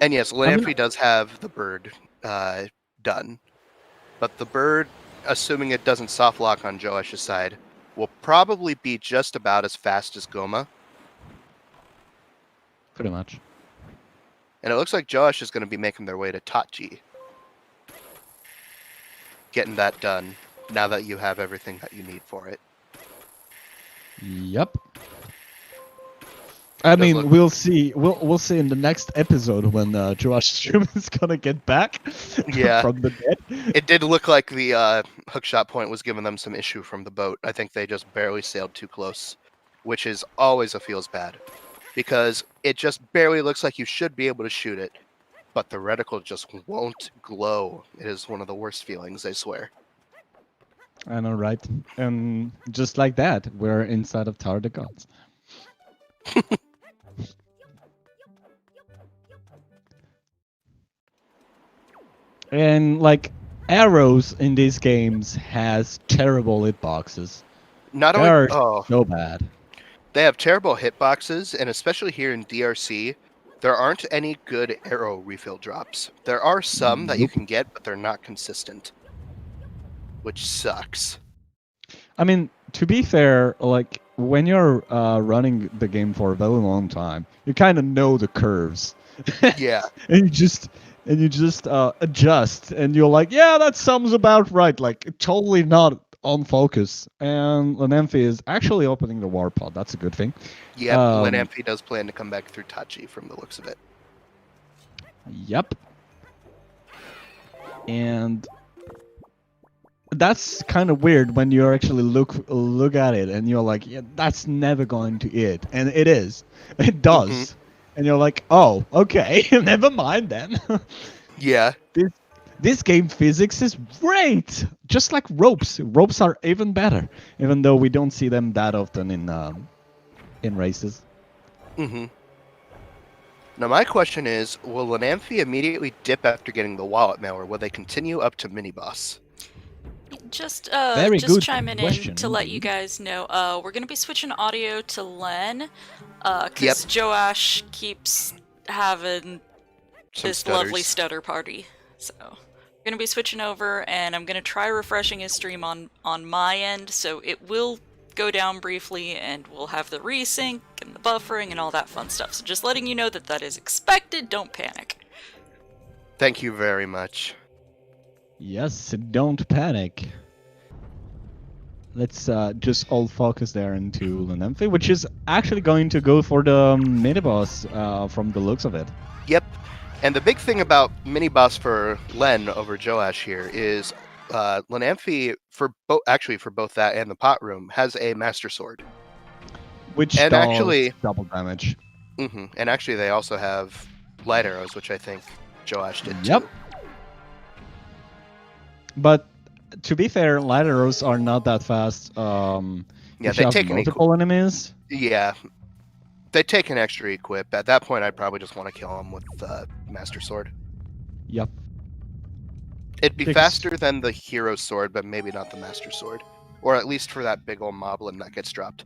And yes, I mean- Lenamphy does have the bird done, but the bird, assuming it doesn't soft lock on Joash's side, will probably be just about as fast as Goma. Pretty much. And it looks like Joaish is going to be making their way to Tachi. Getting that done now that you have everything that you need for it. Yep. I Does mean, look- we'll see. We'll see in the next episode when Joash Stream is gonna get back Yeah. from the dead. It did look like the hookshot point was giving them some issue from the boat. I think they just barely sailed too close, which is always a feels bad. Because it just barely looks like you should be able to shoot it, but the reticle just won't glow. It is one of the worst feelings, I swear. I know, right? And just like that, we're inside of Tower of the Gods. And like arrows in these games has terrible hitboxes. Not They only are so bad. they have terrible hitboxes, and especially here in DRC, there aren't any good arrow refill drops. There are some that you Nope. can get, but they're not consistent, which sucks. I mean, to be fair, like when you're running the game for a very long time, you kind of know the curves. Yeah. and you just adjust, and you're like, yeah, that sounds about right. Like totally not on focus. And Lenamphy is actually opening the war pod. That's a good thing. Yep, Um, Lenamphy does plan to come back through Tachi from the looks of it. Yep. And that's kind of weird when you actually look at it and you're like, yeah, that's never going to hit, and it is. It does. Mhm. And you're like, oh, okay, never mind then. Yeah, This game physics is great, just like ropes. Ropes are even better, even though we don't see them that often in races. mm-hmm. Now my question is, will Lenamphy immediately dip after getting the wallet mail, or will they continue up to mini-boss? Just Very just good chiming question, in to let you indeed. guys know, we're gonna be switching audio to Len, Yep. because Joash keeps having Some this lovely stutters. stutter party. So we're gonna be switching over, and I'm gonna try refreshing his stream on my end, so it will go down briefly, and we'll have the resync and the buffering and all that fun stuff. So just letting you know that that is expected. Don't panic. Thank you very much. Yes, don't panic. Let's just all focus there into Lenamphy, which is actually going to go for the mini boss from the looks of it. Yep. And the big thing about mini-boss for Len over Joash here is Lenamphy, for both that and the pot room, has a master sword. Which And does actually- double damage. And actually they also have light arrows, which I think Joash did Yep. too. But to be fair, light arrows are not that fast. Yeah, if they you have take multiple enemies. Yeah. They take an extra equip. At that point, I'd probably just want to kill him with the Master Sword. Yep. It'd be Because- faster than the Hero Sword, but maybe not the Master Sword. Or at least for that big old moblin that gets dropped.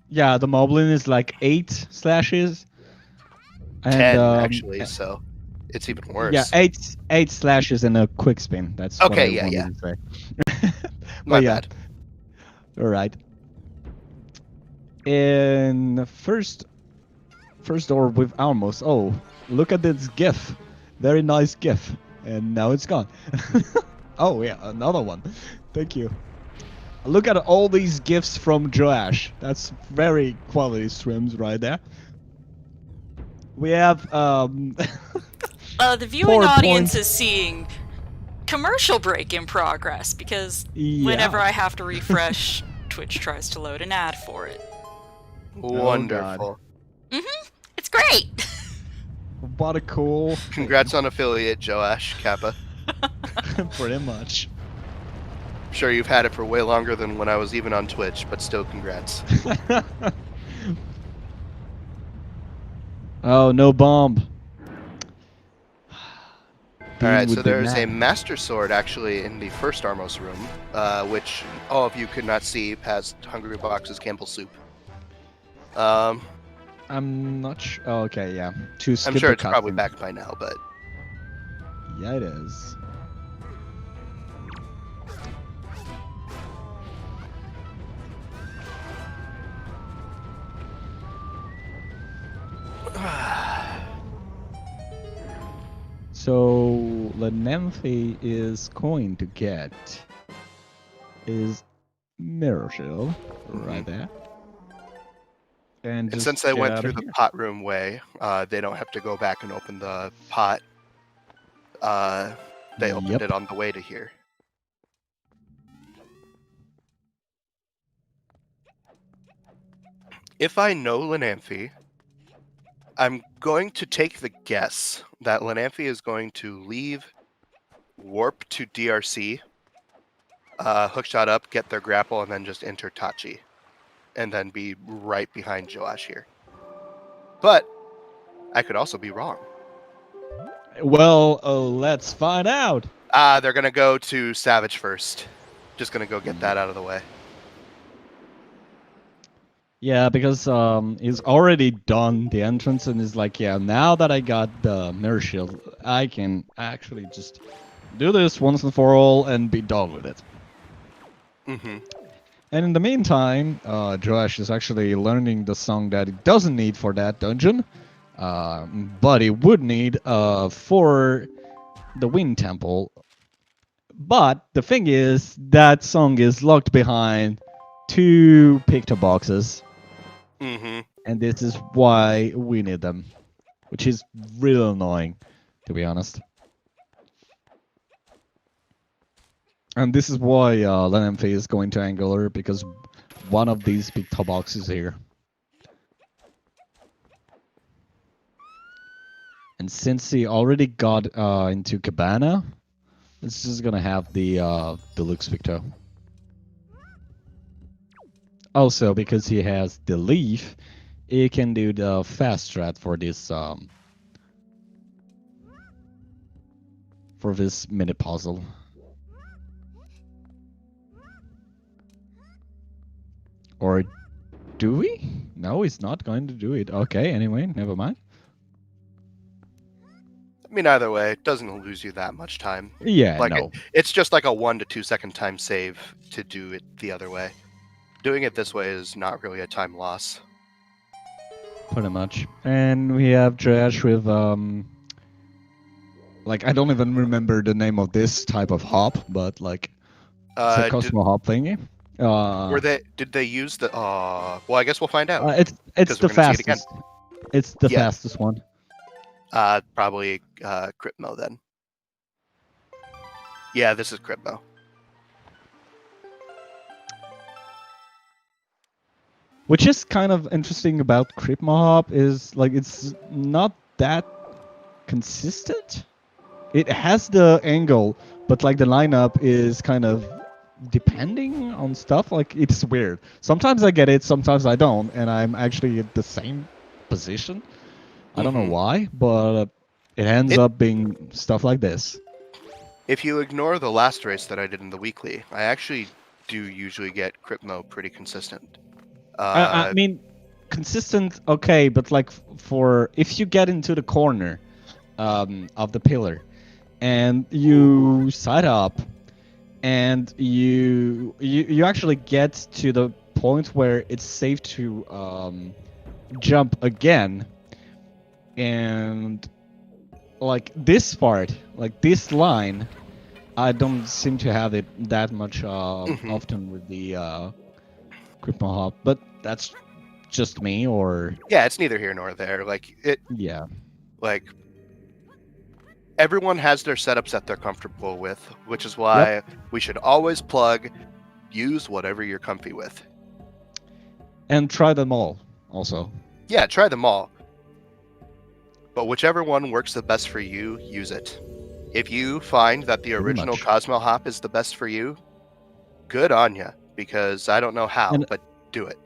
Yeah, the Moblin is like 8 slashes. And, 10, actually, so it's even worse. Yeah, 8 slashes and a quick spin. That's what Okay, I yeah, wanted to say. My yeah. bad. All right. In first door with almost. Oh, look at this GIF. Very nice GIF. And now it's gone. Oh yeah, another one. Thank you. Look at all these GIFs from Joash. That's very quality streams right there. We have The viewing 4 audience points. is seeing commercial break in progress, because Yeah. whenever I have to refresh, Twitch tries to load an ad for it. Wonderful. It's great! What a cool. Congrats on affiliate, Joash Kappa. Pretty much. I'm sure you've had it for way longer than when I was even on Twitch, but still congrats. Oh, no bomb. All Dean right, so would be there is a mad. Master Sword actually in the first Armos room, which all of you could not see past Hungry Box's Campbell soup. I'm not sure. Oh, okay, yeah. To I'm skip sure the it's probably cutscene. back by now, but Yeah, it is. So Lenamphy is going to get his mirror shield right there. And and just since they get went out through of the here. pot room way, they don't have to go back and open the pot. They opened Yep. it on the way to here. If I know Lenamphy, I'm going to take the guess that Lenamphy is going to leave, warp to DRC, hookshot up, get their grapple, and then just enter Tachi, and then be right behind Joaish here. But I could also be wrong. Well, let's find out. They're gonna go to Savage first. Just gonna go get that out of the way. Yeah, because he's already done the entrance and is like, yeah, now that I got the mirror shield, I can actually just do this once and for all and be done with it. Mm-hmm. And in the meantime, Joash is actually learning the song that he doesn't need for that dungeon, but he would need for the Wind Temple. But the thing is, that song is locked behind 2 picto boxes, Mm-hmm. and this is why we need them, which is really annoying, to be honest. And this is why Lenamphy is going to Angular, because one of these picto boxes here. And since he already got into Cabana, it's just gonna have the Deluxe Victo. Also, because he has the Leaf, he can do the fast strat for this mini puzzle. Or do we? No, he's not going to do it. Okay, anyway, never mind. I mean, either way, it doesn't lose you that much time. Yeah, Like no. it's just like a 1 to 2 second time save to do it the other way. Doing it this way is not really a time loss. Pretty much. And we have Trash with like, I don't even remember the name of this type of hop, but like it's a Cosmo hop thingy. Did they use the? Well, I guess we'll find out. It's 'Cause the we're gonna see it again. fastest. It's the Yeah. fastest one. Probably Crypmo then. Yeah, this is Crypmo. Which is kind of interesting about Crypmo Hop is like it's not that consistent. It has the angle, but like the lineup is kind of depending on stuff. Like it's weird. Sometimes I get it, sometimes I don't, and I'm actually at the same position. I don't know why, but it ends up being stuff like this. If you ignore the last race that I did in the weekly, I actually do usually get Crypmo pretty consistent. I mean, consistent, okay, but like for if you get into the corner of the pillar and you side up and you actually get to the point where it's safe to jump again, and like this part, like this line, I don't seem to have it that much often with the Crypto Hop, but that's just me, or yeah, it's neither here nor there. Like it. Yeah. Like everyone has their setups that they're comfortable with, which is why we should always use whatever you're comfy with. And try them all, also. Yeah, try them all. But whichever one works the best for you, use it. If you find that the original Cosmo Hop is the best for you, good on ya, because I don't know how, but do it.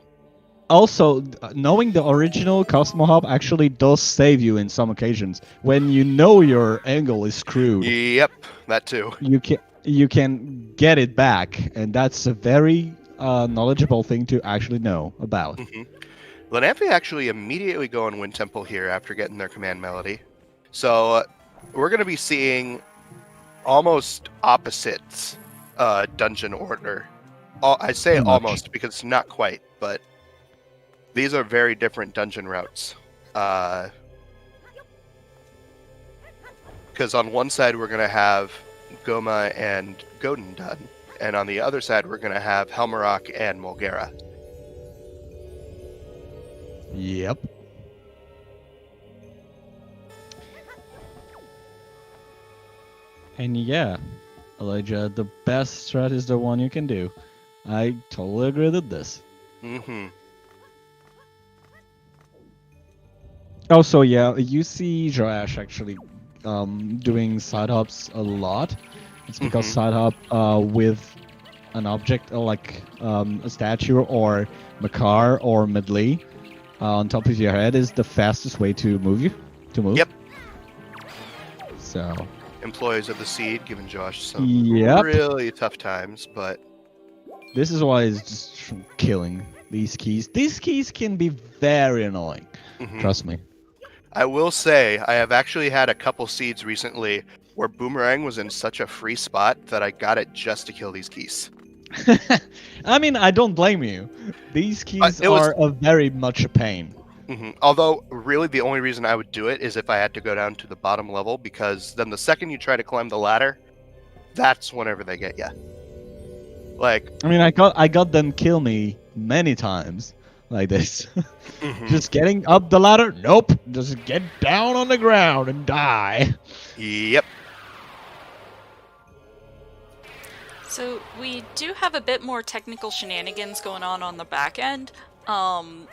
Also, knowing the original Cosmo Hop actually does save you in some occasions. When you know your angle is screwed, Yep, that too. you can get it back, and that's a very knowledgeable thing to actually know about. hmm Lenamphy actually immediately go on Wind Temple here after getting their command melody. So we're going to be seeing almost opposites dungeon order. I say Pretty much. almost because it's not quite, but these are very different dungeon routes. Because on one side we're going to have Goma and Godin done, and on the other side we're going to have Helmarok and Mulgara. Yep. And yeah, Elijah, the best strat is the one you can do. I totally agree with this. Mm-hmm. Also, yeah, you see Joaish actually doing side hops a lot. It's because Mhm. side hop with an object like a statue or Makar or Medley on top of your head is the fastest way to move. Yep. So. Employees of the Seed giving Josh some Yep. really tough times, but This is why it's just killing these keys. These keys can be very annoying. mhm. Trust me. I will say I have actually had a couple seeds recently where Boomerang was in such a free spot that I got it just to kill these keys. I mean, I don't blame you. These keys are a very much a pain. Although, really, the only reason I would do it is if I had to go down to the bottom level, because then the second you try to climb the ladder, that's whenever they get you. Like, I mean, I got them kill me many times like this. Just getting up the ladder? Nope. Just get down on the ground and die. Yep. So we do have a bit more technical shenanigans going on the back end. I'm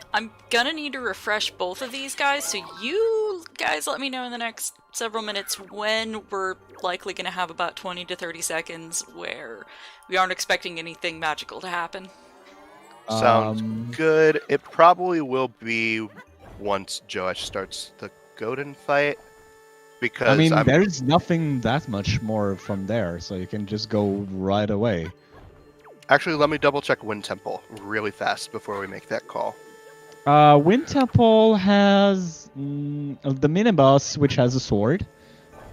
gonna need to refresh both of these guys, so you guys let me know in the next several minutes when we're likely gonna have about 20 to 30 seconds where we aren't expecting anything magical to happen. Sounds good. It probably will be once Joaish starts the Godin fight. Because I mean, there's nothing that much more from there, so you can just go right away. Actually, let me double check Wind Temple really fast before we make that call. Wind Temple has the mini boss, which has a sword,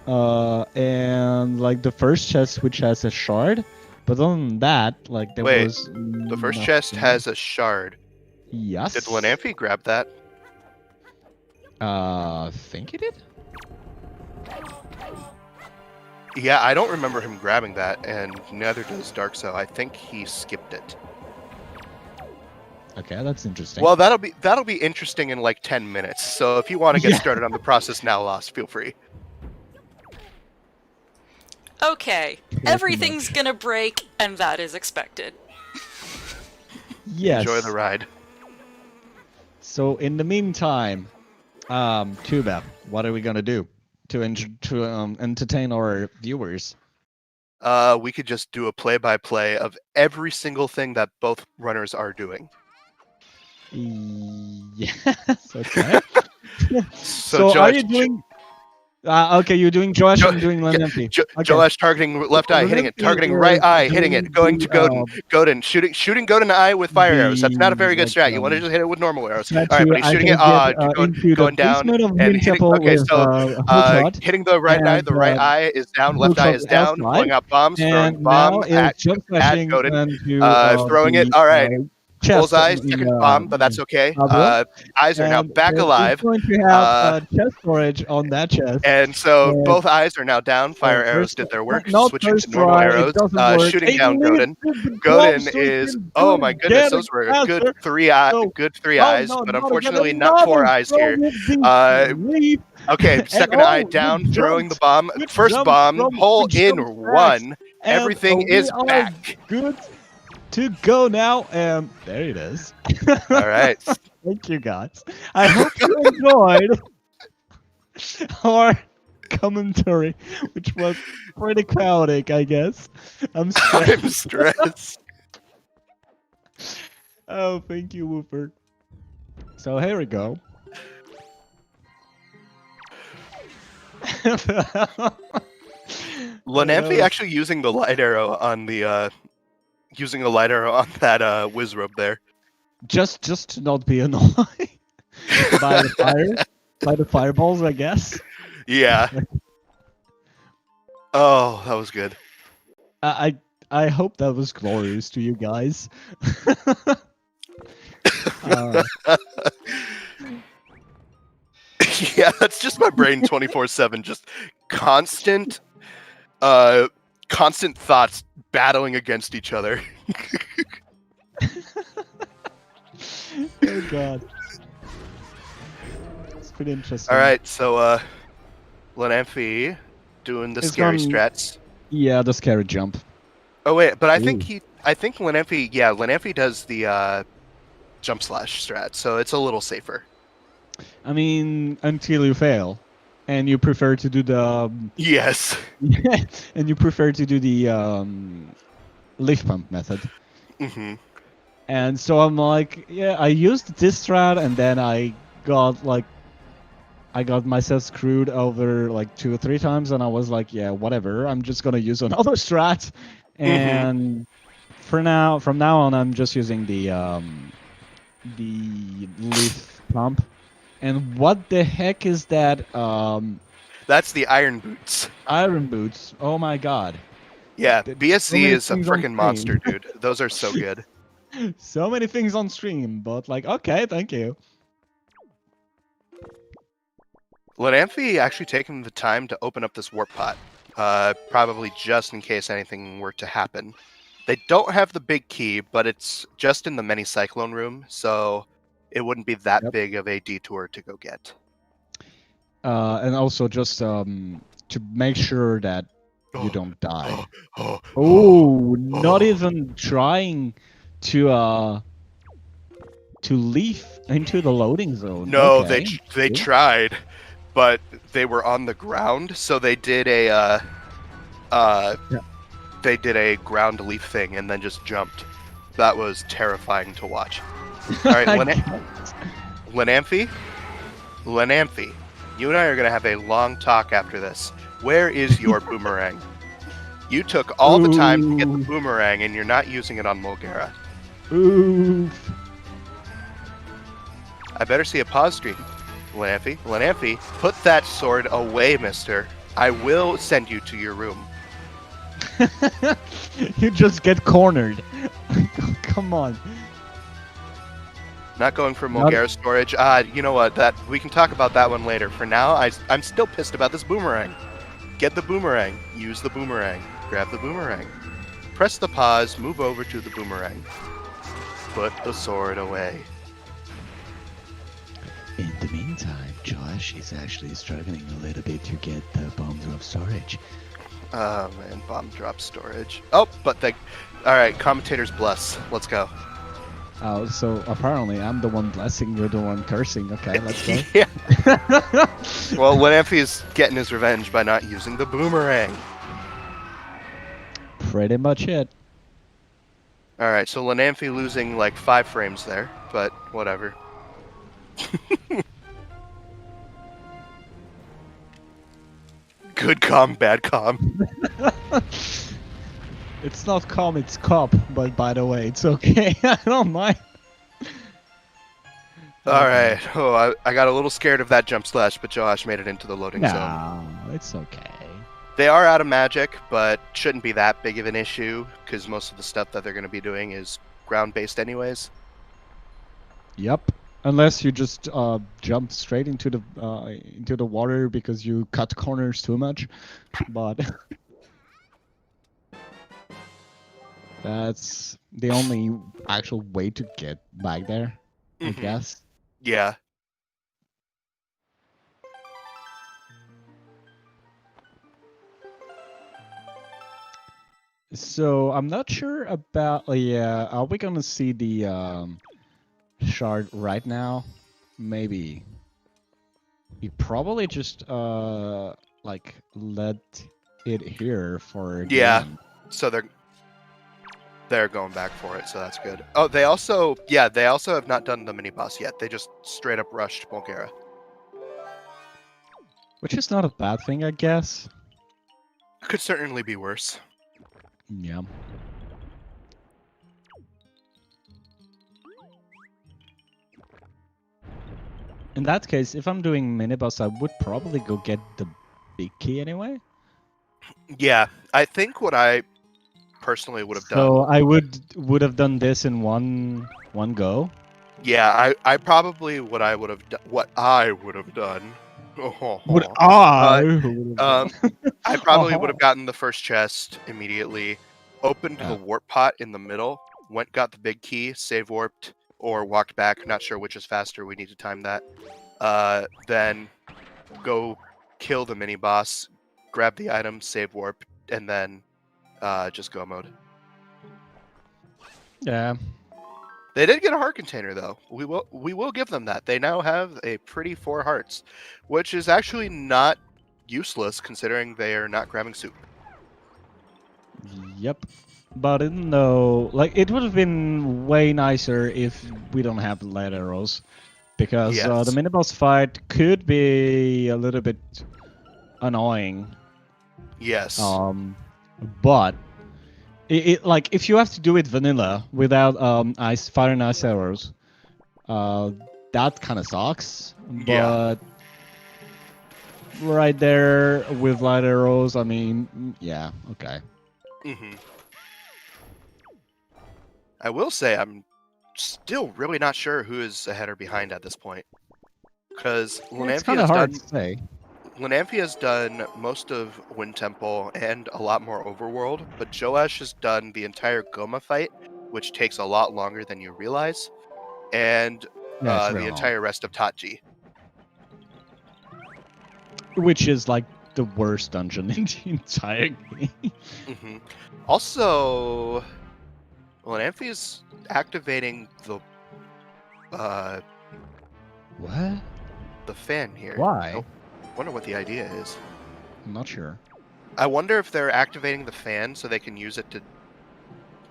and like the first chest, which has a shard. But other than that, like there was. The first chest has a shard. Yes. Did Lenamphy grab that? Think he did. Yeah, I don't remember him grabbing that, and neither does Dark, so I think he skipped it. Okay, that's interesting. Well, that'll be interesting in like 10 minutes. So if you want to get started on the process now, Lost, feel free. Okay, everything's gonna break, and that is expected. Yes. Enjoy the ride. So in the meantime, Tuba, what are we gonna do to entertain our viewers? We could just do a play-by-play of every single thing that both runners are doing. Yes. Okay. So are you doing? Okay, you're doing Joaish and doing Lenamphy. Joaish targeting left eye, hitting it. Targeting right eye, hitting it. Going to Godin. Godin, shooting Godin in the eye with fire arrows. That's not a very good strat. You want to just hit it with normal arrows. All right, but he's shooting it. Going down and hitting. Okay, so hitting the right eye. The right eye is down. Left eye is down. Pulling out bombs. Throwing bomb at Godin. Throwing it. All right. Bullseye, second bomb, but that's okay. Eyes are now back alive. Going to have chest storage on that chest. And so both eyes are now down. Fire arrows did their work. Switching to normal arrows. Shooting down Godin. Godin is, oh my goodness, those were a good three eyes, but unfortunately not 4 eyes here. Okay, second eye down, throwing the bomb. First bomb, hole in one. Everything is back. Good to go now, and there it is. All right. Thank you, guys. I hope you enjoyed our commentary, which was pretty chaotic, I guess. I'm stressed. I'm stressed. Oh, thank you, Wooper. So here we go. Lenamphy actually using the light arrow on the using a light arrow on that whiz robe there. Just to not be annoyed by the fire, by the fireballs, I guess. Yeah. Oh, that was good. I hope that was glorious to you guys. Uh, Yeah, that's just my brain 24/7, just constant constant thoughts battling against each other. oh god. It's pretty interesting. All right, so Lenamphy doing the It's scary gone- strats. Yeah, the scary jump. Oh wait, but I think Ooh. Lenamphy does the jump slash strat, so it's a little safer. I mean, until you fail, and you prefer to do the Yes. and you prefer to do the leaf pump method. Hmm. And so I'm like, yeah, I used this strat, and then I got myself screwed over like 2 or 3 times, and I was like, yeah, whatever. I'm just gonna use another strat, and from now on, I'm just using the leaf pump. And what the heck is that? That's the iron boots. Iron boots. Oh my god. Yeah, So BSZ many is a things on freaking stream. monster, dude. Those are so good. So many things on stream, but like, okay, thank you. Lenamphy actually taking the time to open up this warp pot, probably just in case anything were to happen. They don't have the big key, but it's just in the mini cyclone room, so it wouldn't be that Yep. big of a detour to go get. And also just to make sure that you don't die. Oh, Oh, not oh. even trying to leave into the loading zone. No, Okay. they tried, but they were on the ground, so they did a they did a ground leaf thing and then just jumped. That was terrifying to watch. All right, Lenamphy, you and I are gonna have a long talk after this. Where is your boomerang? You took all the time to get the boomerang, and you're not using it on Mulgara. Oof. I better see a pause stream. Lenamphy, put that sword away, mister. I will send you to your room. You just get cornered. Come on. Not going for Mulgara storage. You know what? That we can talk about that one later. For now, I'm still pissed about this boomerang. Get the boomerang. Use the boomerang. Grab the boomerang. Press the pause. Move over to the boomerang. Put the sword away. In the meantime, Josh is actually struggling a little bit to get the bomb drop storage. Oh man, bomb drop storage. Oh, but they. All right, commentators bless. Let's go. Oh, so apparently I'm the one blessing, you're the one cursing. Okay, let's go. Yeah. Well, Lenamphy is getting his revenge by not using the boomerang. Pretty much it. All right, so Lenamphy losing like 5 frames there, but whatever. Good calm, bad calm. It's not calm, it's cop, but by the way, it's okay. I don't mind. All right. Oh, I got a little scared of that jump slash, but Josh made it into the loading zone. No, it's okay. They are out of magic, but shouldn't be that big of an issue because most of the stuff that they're going to be doing is ground-based anyways. Yep. Unless you just jump straight into the water because you cut corners too much, but that's the only actual way to get back there, I guess. Yeah. So I'm not sure about. Yeah, are we gonna see the shard right now? Maybe. We probably just like let it here for the Yeah. end. So They're going back for it, so that's good. Oh, they also have not done the mini boss yet. They just straight up rushed Bulgara. Which is not a bad thing, I guess. Could certainly be worse. Yeah. In that case, if I'm doing mini-boss, I would probably go get the big key anyway. Yeah, I think what I personally would have So done. I would have done this in one go. Yeah, I probably what I would have done. Would Uh, I? I probably would have gotten the first chest immediately, opened the warp pot in the middle, got the big key, save warped, or walked back. Not sure which is faster. We need to time that. Then go kill the mini boss, grab the item, save warp, and then just go mode. Yeah. They did get a heart container though. We will give them that. They now have a pretty 4 hearts, which is actually not useless considering they are not grabbing soup. Yep. But even though, like, it would have been way nicer if we don't have light arrows, because Yes. the mini-boss fight could be a little bit annoying. Yes. But like if you have to do it vanilla without fire and ice arrows, that kind of sucks. Yeah. But right there with light arrows, I mean, yeah, okay. Mm-hmm. I will say I'm still really not sure who is ahead or behind at this point, because It's kind of hard to say. Lenamphy has done most of Wind Temple and a lot more Overworld, but Joaish has done the entire Goma fight, which takes a lot longer than you realize, and the entire rest of Tatji. Which is like the worst dungeon in the entire game. Mm-hmm. Also, Lenamphy is activating the What? the fan here. Why? I wonder what the idea is. I'm not sure. I wonder if they're activating the fan so they can use it to...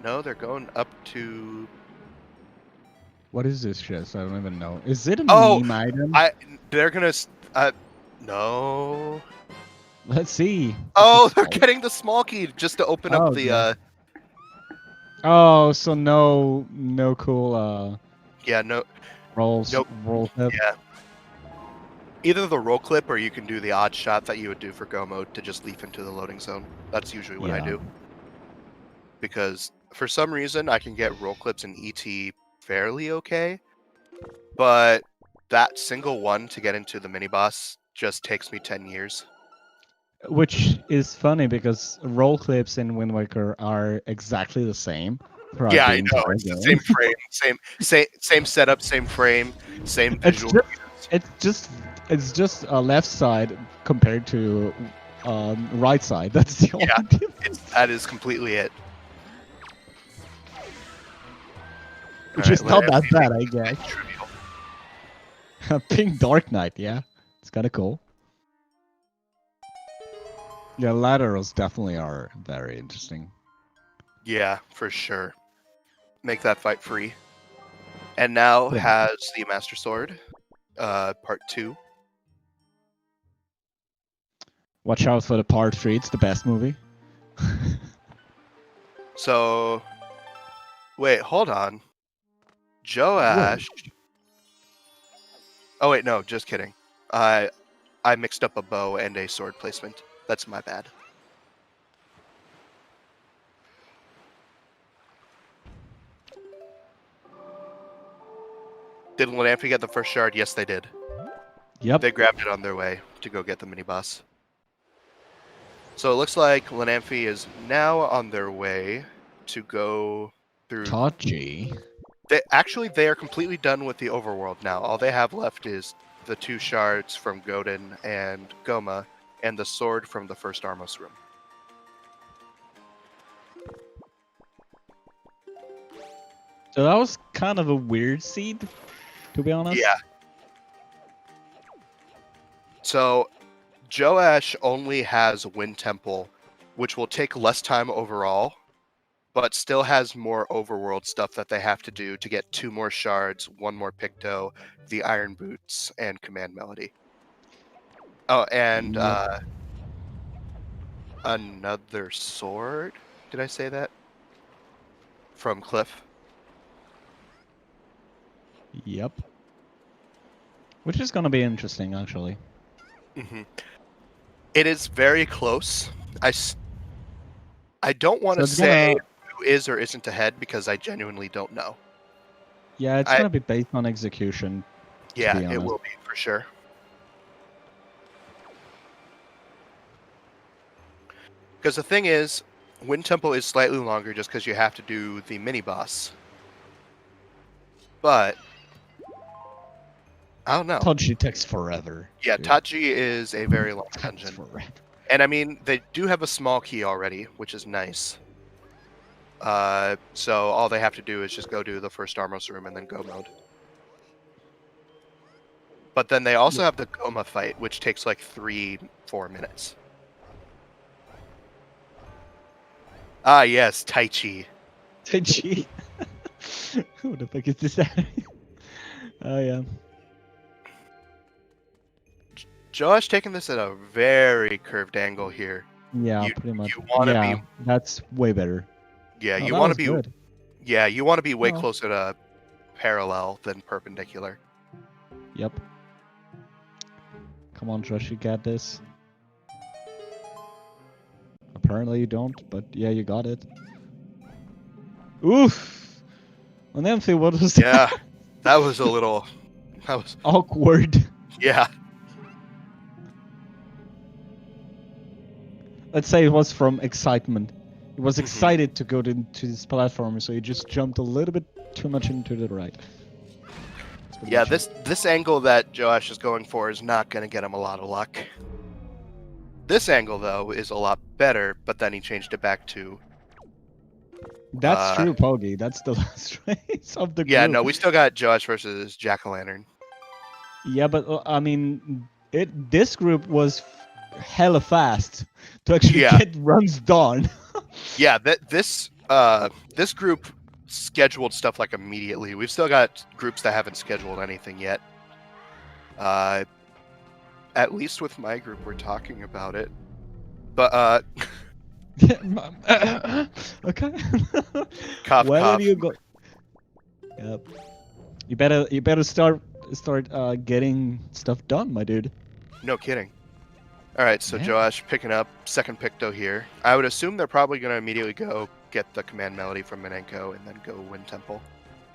No, they're going up to... What is this chest? I don't even know. Is it a meme item? They're gonna... no... Let's see. Oh, they're getting the small key just to open up the... Okay. Oh, so no cool Yeah, no... rolls. Nope. Roll clip. Yeah. Either the roll clip or you can do the odd shot that you would do for Go mode to just leap into the loading zone. That's usually what I do. Because for some reason I can get roll clips in ET fairly okay, but that single one to get into the mini boss just takes me 10 years. Which is funny because roll clips in Wind Waker are exactly the same. Yeah, I know. It's the same frame, same setup, same frame, same visual. It's just left side compared to right side. That's the only difference. That is completely it. Which is not that bad, I guess. Pink Dark Knight, yeah. It's kind of cool. Yeah, laterals definitely are very interesting. Yeah, for sure. Make that fight free. And now has the Master Sword, part 2. Watch out for the part 3, it's the best movie. So, wait, hold on. Joaish. Oh wait, no, just kidding. I mixed up a bow and a sword placement. That's my bad. Did Lenamphy get the first shard? Yes, they did. Yep. They grabbed it on their way to go get the mini boss. So it looks like Lenamphy is now on their way to go through... Tatji? They are completely done with the overworld now. All they have left is the 2 shards from Godin and Goma, and the sword from the first Armos room. So that was kind of a weird seed, to be honest. Yeah. So, Joaish only has Wind Temple, which will take less time overall, but still has more overworld stuff that they have to do to get 2 more shards, 1 more Picto, the Iron Boots, and Command Melody. Oh, and Yep. another sword. Did I say that? From Cliff. Yep. Which is gonna be interesting, actually. Hmm. It is very close. I don't want So to it's say gonna, who is or isn't ahead because I genuinely don't know. yeah, it's I gonna be based on execution, to Yeah, be it honest. will be for sure. Because the thing is, Wind Temple is slightly longer just because you have to do the mini boss. But I don't know. Toji takes forever. Yeah, Dude. Tachi is a very long Takes dungeon. forever. And I mean, they do have a small key already, which is nice. So all they have to do is just go do the first Armos room and then go mode. But then they also have the Goma fight, which takes like 3-4 minutes. Ah, yes, Tai Chi. Toji. Who the fuck is this? Oh yeah. Josh taking this at a very curved angle here. Yeah, You- pretty much. you wanna Yeah, be- that's way better. Yeah, Oh, you that want to was be. good. Yeah, you want to be way Oh. closer to parallel than perpendicular. Yep. Come on, Josh, you got this. Apparently you don't, but yeah, you got it. Oof! Lenamphy, what was Yeah, that? that was a little. That was. Awkward. Yeah. Let's say it was from excitement. He was Mhm. excited to go to this platform, so he just jumped a little bit too much into the right. That's pretty Yeah, much it. this angle that Joash is going for is not going to get him a lot of luck. This angle, though, is a lot better, but then he changed it back to. That's true, Pogi. That's the last race of the Yeah, group. no, we still got Joash versus Jack-o'-lantern. Yeah, but I mean, this group was hella fast to actually Yeah. get runs done. Yeah, this group scheduled stuff like immediately. We've still got groups that haven't scheduled anything yet. At least with my group, we're talking about it. But Okay. cough, Where cough. did you go? Yep. You better start getting stuff done, my dude. No kidding. All right, so Yeah. Joash picking up second Picto here. I would assume they're probably going to immediately go get the Command Melody from Minenko and then go Wind Temple.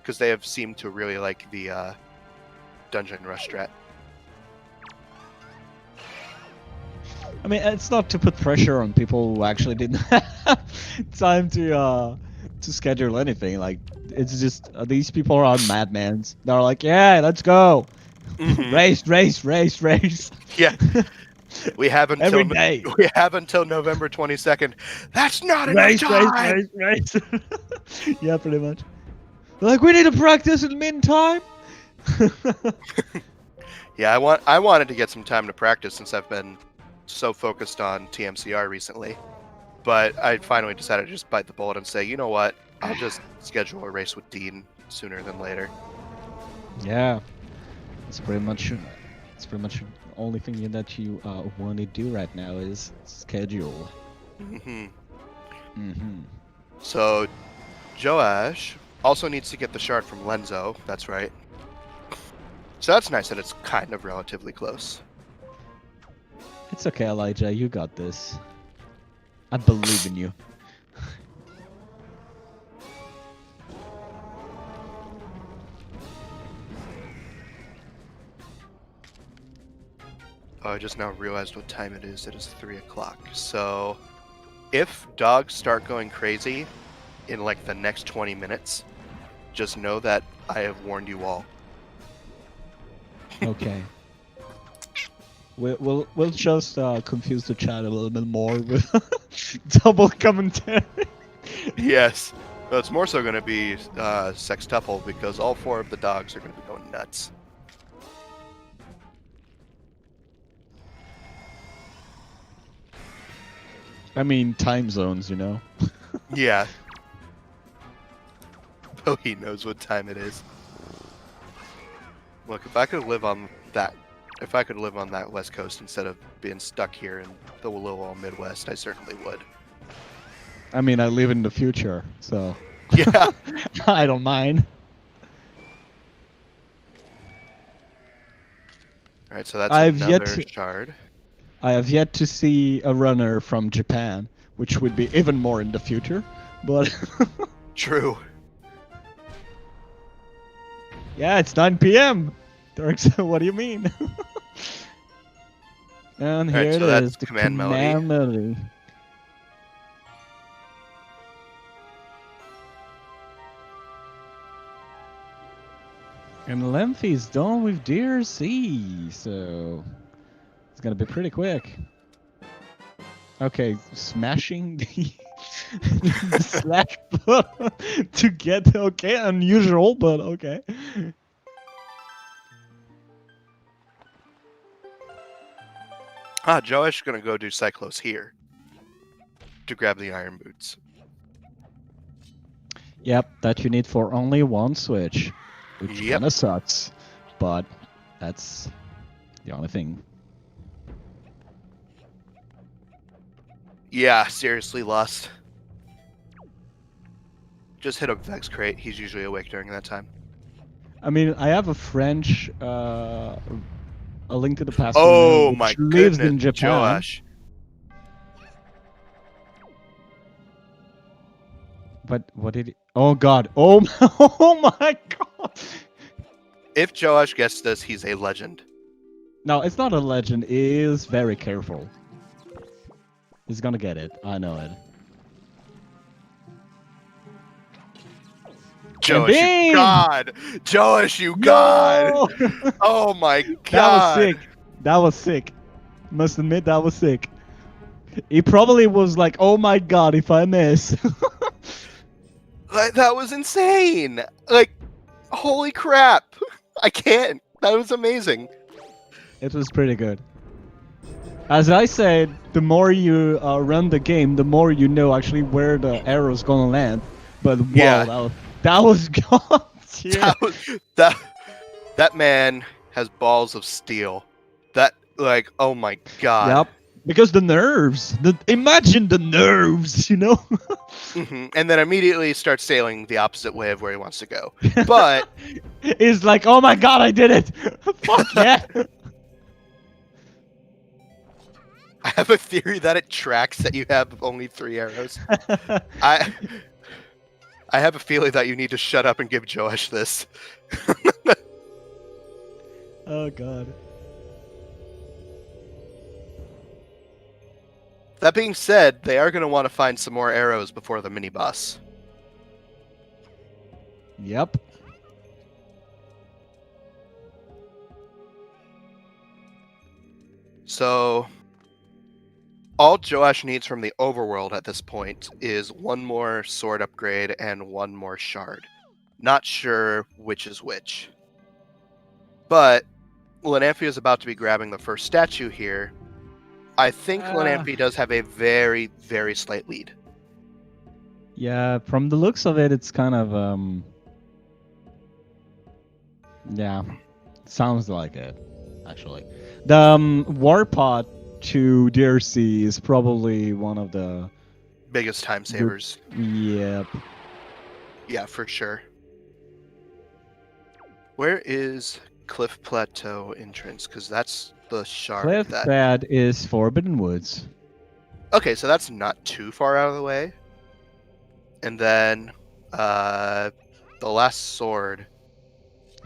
Because they have seemed to really like the Dungeon Rush strat. I mean, it's not to put pressure on people who actually didn't have time to schedule anything. Like, it's just these people are madmen. They're like, yeah, let's go, Mhm. race. Yeah. We have until Every day. we have until November 22nd. That's not enough time. race. Yeah, pretty much. They're like, we need to practice in the meantime. Yeah, I wanted to get some time to practice since I've been so focused on TMCR recently. But I finally decided to just bite the bullet and say, you know what? I'll just schedule a race with Dean sooner than later. Yeah, it's pretty much the only thing that you want to do right now is schedule. Hmm. Mm-hmm. So, Joash also needs to get the shard from Lenzo. That's right. So that's nice that it's kind of relatively close. It's okay, Elijah. You got this. I believe in you. Oh, I just now realized what time it is. It is 3 o'clock. So, if dogs start going crazy in like the next 20 minutes, just know that I have warned you all. Okay. We'll just confuse the chat a little bit more with double commentary. Yes. But it's more so going to be sextuple because all 4 of the dogs are going to be going nuts. I mean, time zones, you know. Yeah. so he knows what time it is. Look, if I could live on that West Coast instead of being stuck here in the little old Midwest, I certainly would. I mean, I live in the future, so Yeah. I don't mind. All right, so that's I've yet another to- shard. I have yet to see a runner from Japan, which would be even more in the future. But True. yeah, it's 9 p.m. Dirk, what do you mean? And Alright, here so it that's is, the command command melody. melody. And Lenamphy is done with DRC, so it's gonna be pretty quick. Okay, smashing the, the slash button to get okay, unusual, but okay. Joaish is gonna go do Cyclos here to grab the iron boots. Yep, that you need for only one switch, which Yep. kinda sucks, but that's the only thing. Yeah, seriously lost. Just hit a Vex crate. He's usually awake during that time. I mean, I have a French, A Link to the Past. Oh which my lives goodness, in Japan. Joaish. But what did he... Oh god. Oh, oh my god. If Joaish gets this, he's a legend. No, it's not a legend. He is very careful. He's gonna get it. I know it. Joaish, bing! you god! Joaish, you god! No! Oh my god! That was sick. That was sick. Must admit, that was sick. He probably was like, oh my god, if I miss. Like, that was insane! Like, holy crap! I can't. That was amazing. It was pretty good. As I said, the more you run the game, the more you know actually where the arrow's gonna land. But wow, Yeah. that was god tier. That man has balls of steel. That, like, oh my god. Yep. Because the nerves. Imagine the nerves, you know? Mhm. And then immediately starts sailing the opposite way of where he wants to go. But It's like, oh my god, I did it! Fuck yeah! I have a theory that it tracks that you have only 3 arrows. I have a feeling that you need to shut up and give Joaish this. Oh god. That being said, they are going to want to find some more arrows before the mini-boss. Yep. So, all Joaish needs from the overworld at this point is one more sword upgrade and one more shard. Not sure which is which. But Lenamphy is about to be grabbing the first statue here. I think Lenamphy does have a very, very slight lead. Yeah, from the looks of it, it's kind of, yeah, sounds like it, actually. The Warpod to DRC is probably one of the... Biggest time savers. Yep. Yeah, for sure. Where is Cliff Plateau entrance? Because that's the shard Cliff that... Pad is Forbidden Woods. Okay, so that's not too far out of the way. And then the last sword.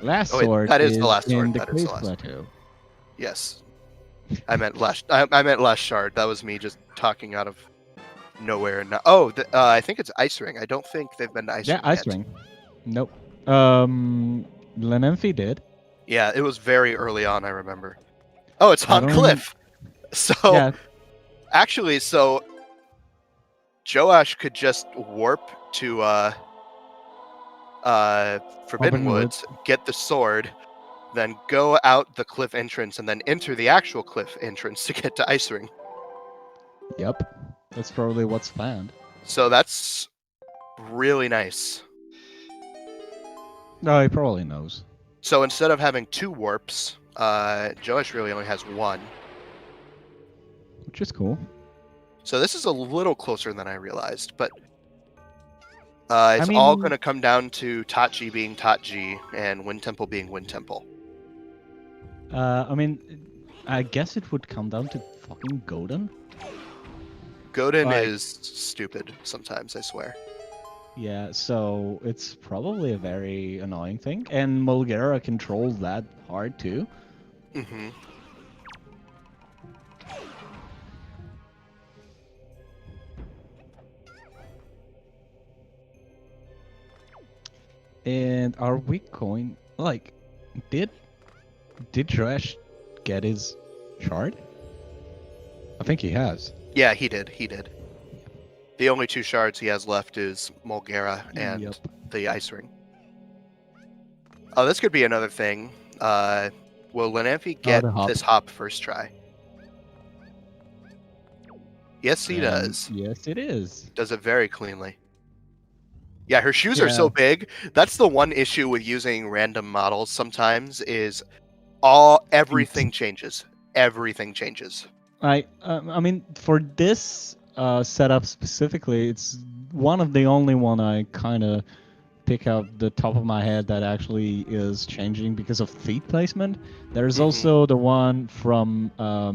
Last Oh, wait, sword that is the last in sword. the That is the Cliff last. Plateau. Yes. I meant last shard. That was me just talking out of nowhere. And I think it's Ice Ring. I don't think they've been to Ice Yeah, Ring Ice yet. Ring. Nope. Lenamphy did. Yeah, it was very early on, I remember. Oh, it's I on don't Cliff. So Yeah, actually, Joaish could just warp to Forbidden Forbidden Woods, get the sword, then go out the cliff entrance, and then enter the actual cliff entrance to get to Ice Ring. yep. That's probably what's planned. So that's really nice. No, he probably knows. So instead of having 2 warps, Joaish really only has 1. Which is cool. So this is a little closer than I realized, but I it's all going mean, to come down to Tachi being Tachi and Wind Temple being Wind Temple. I mean, I guess it would come down to fucking Godin. Godin Like- is stupid sometimes, I swear. Yeah, so it's probably a very annoying thing, and Mulgera controls that hard too. Mm-hmm. And are we going like did Joash get his shard? I think he has. Yeah, he did. He did. The only 2 shards he has left is Mulgera and Yep. the Ice Ring. Oh, this could be another thing. Will Lenamphy get the hop. this hop first try? Yes, he does. Yes, it is. Does it very cleanly. Yeah, her shoes are so Yeah. big. That's the one issue with using random models sometimes is everything changes. Everything changes. I mean, for this setup specifically, it's one of the only one I kind of pick out the top of my head that actually is changing because of feet placement. There's Mhm. also the one from how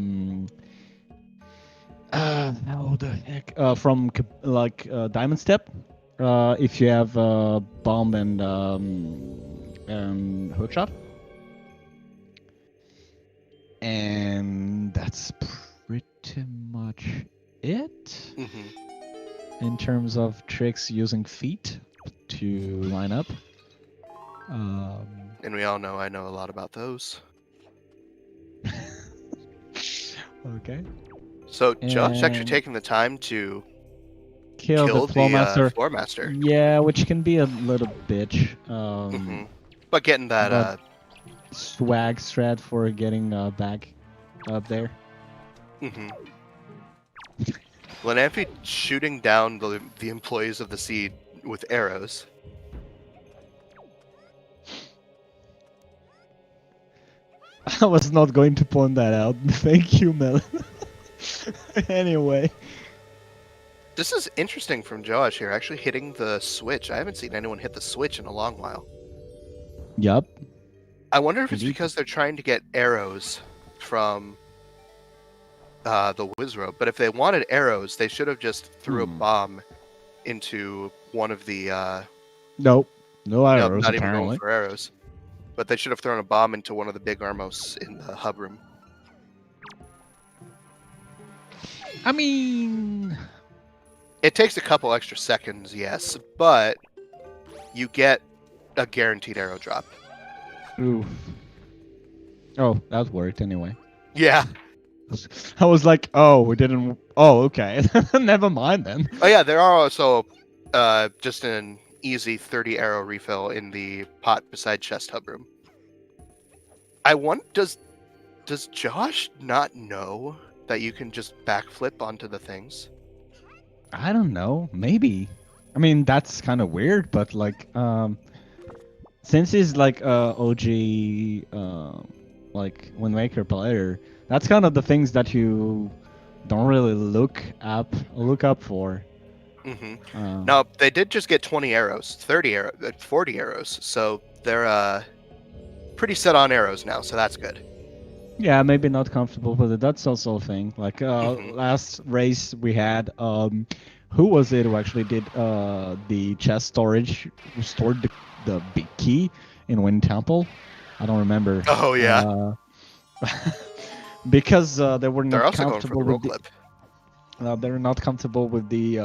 the heck from Diamond Step. If you have bomb and hookshot, and that's pretty much it Mhm. in terms of tricks using feet to line up. And we all know I know a lot about those. Okay. So Josh actually And- taking the time to Kill kill the Flowmaster. Floor Master. Yeah, which can be a little bitch. Mhm. But getting that but- Swag strat for getting back up there. Lenamphy shooting down the employees of the Seed with arrows. I was not going to point that out. Thank you, Mel. Anyway. This is interesting from Josh here, actually hitting the switch. I haven't seen anyone hit the switch in a long while. Yup. I wonder if it's Indeed. because they're trying to get arrows from the Wizrobe. But if they wanted arrows, they should have just threw a bomb into one of the... Nope. No arrows, not even apparently. going for arrows. But they should have thrown a bomb into one of the big Armos in the hub room. I mean... It takes a couple extra seconds, yes, but you get a guaranteed arrow drop. Oof. Oh, that worked anyway. Yeah. I was like, oh, we didn't... Oh, okay. Never mind then. Oh yeah, there are also just an easy 30 arrow refill in the pot beside chest hub room. I want does Josh not know that you can just backflip onto the things? I don't know. Maybe. I mean, that's kind of weird, but like, since he's like OG, like Wind Waker player, that's kind of the things that you don't really look up for. Mm-hmm. No, they did just get 20 arrows, 30 arrows, 40 arrows, so they're pretty set on arrows now, so that's good. Yeah, maybe not comfortable with it. That's also a thing. Like last race we had, who was it who actually did the chest storage, stored the big key in Wind Temple? I don't remember. Oh yeah. Because they were They're not also going for comfortable the roll with clip. they're not comfortable with the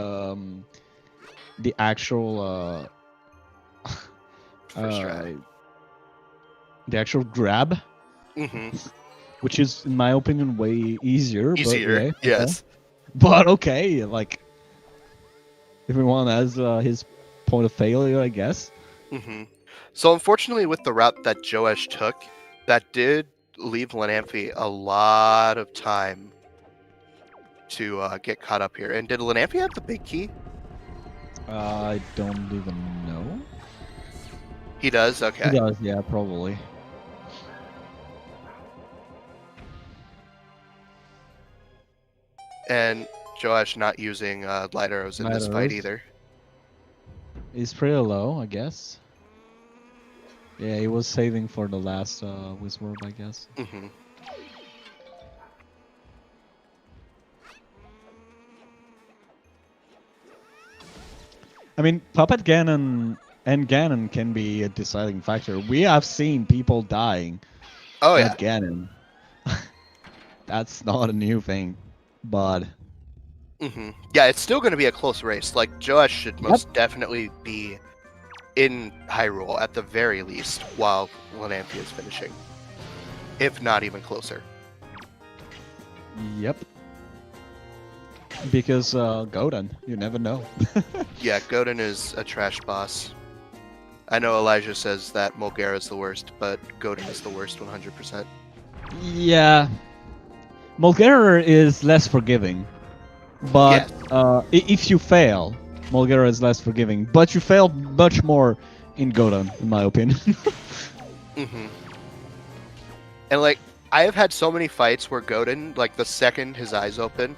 actual First try. the actual grab. Mm-hmm. Which is, in my opinion, way easier. Easier, but, yes. But okay, like everyone has his point of failure, I guess. Mm-hmm. So unfortunately, with the route that Joaish took, that did leave Lenamphy a lot of time to get caught up here. And did Lenamphy have the big key? I don't even know. He does? He Okay. does, yeah, probably. And Joaish not using light arrows in this fight Matters. either. He's pretty low, I guess. Yeah, he was saving for the last Wizwarp, I guess. Mm-hmm. I mean, Puppet Ganon and Ganon can be a deciding factor. We have seen people dying Oh yeah. at Ganon. That's not a new thing, but Mm-hmm. Yeah, it's still going to be a close race. Like, Joaish should most definitely be in Hyrule at the very least while Lenamphy is finishing. If not even closer. yep. Because Godan, you never know. Yeah, Godin is a trash boss. I know Elijah says that Mulgara is the worst, but Godin is the worst 100%. Yeah. Mulgara is less forgiving, but Yes. if you fail, Mulgara is less forgiving, but you fail much more in Godan, in my opinion. Mm-hmm. And like, I have had so many fights where Godin, like the second his eyes open,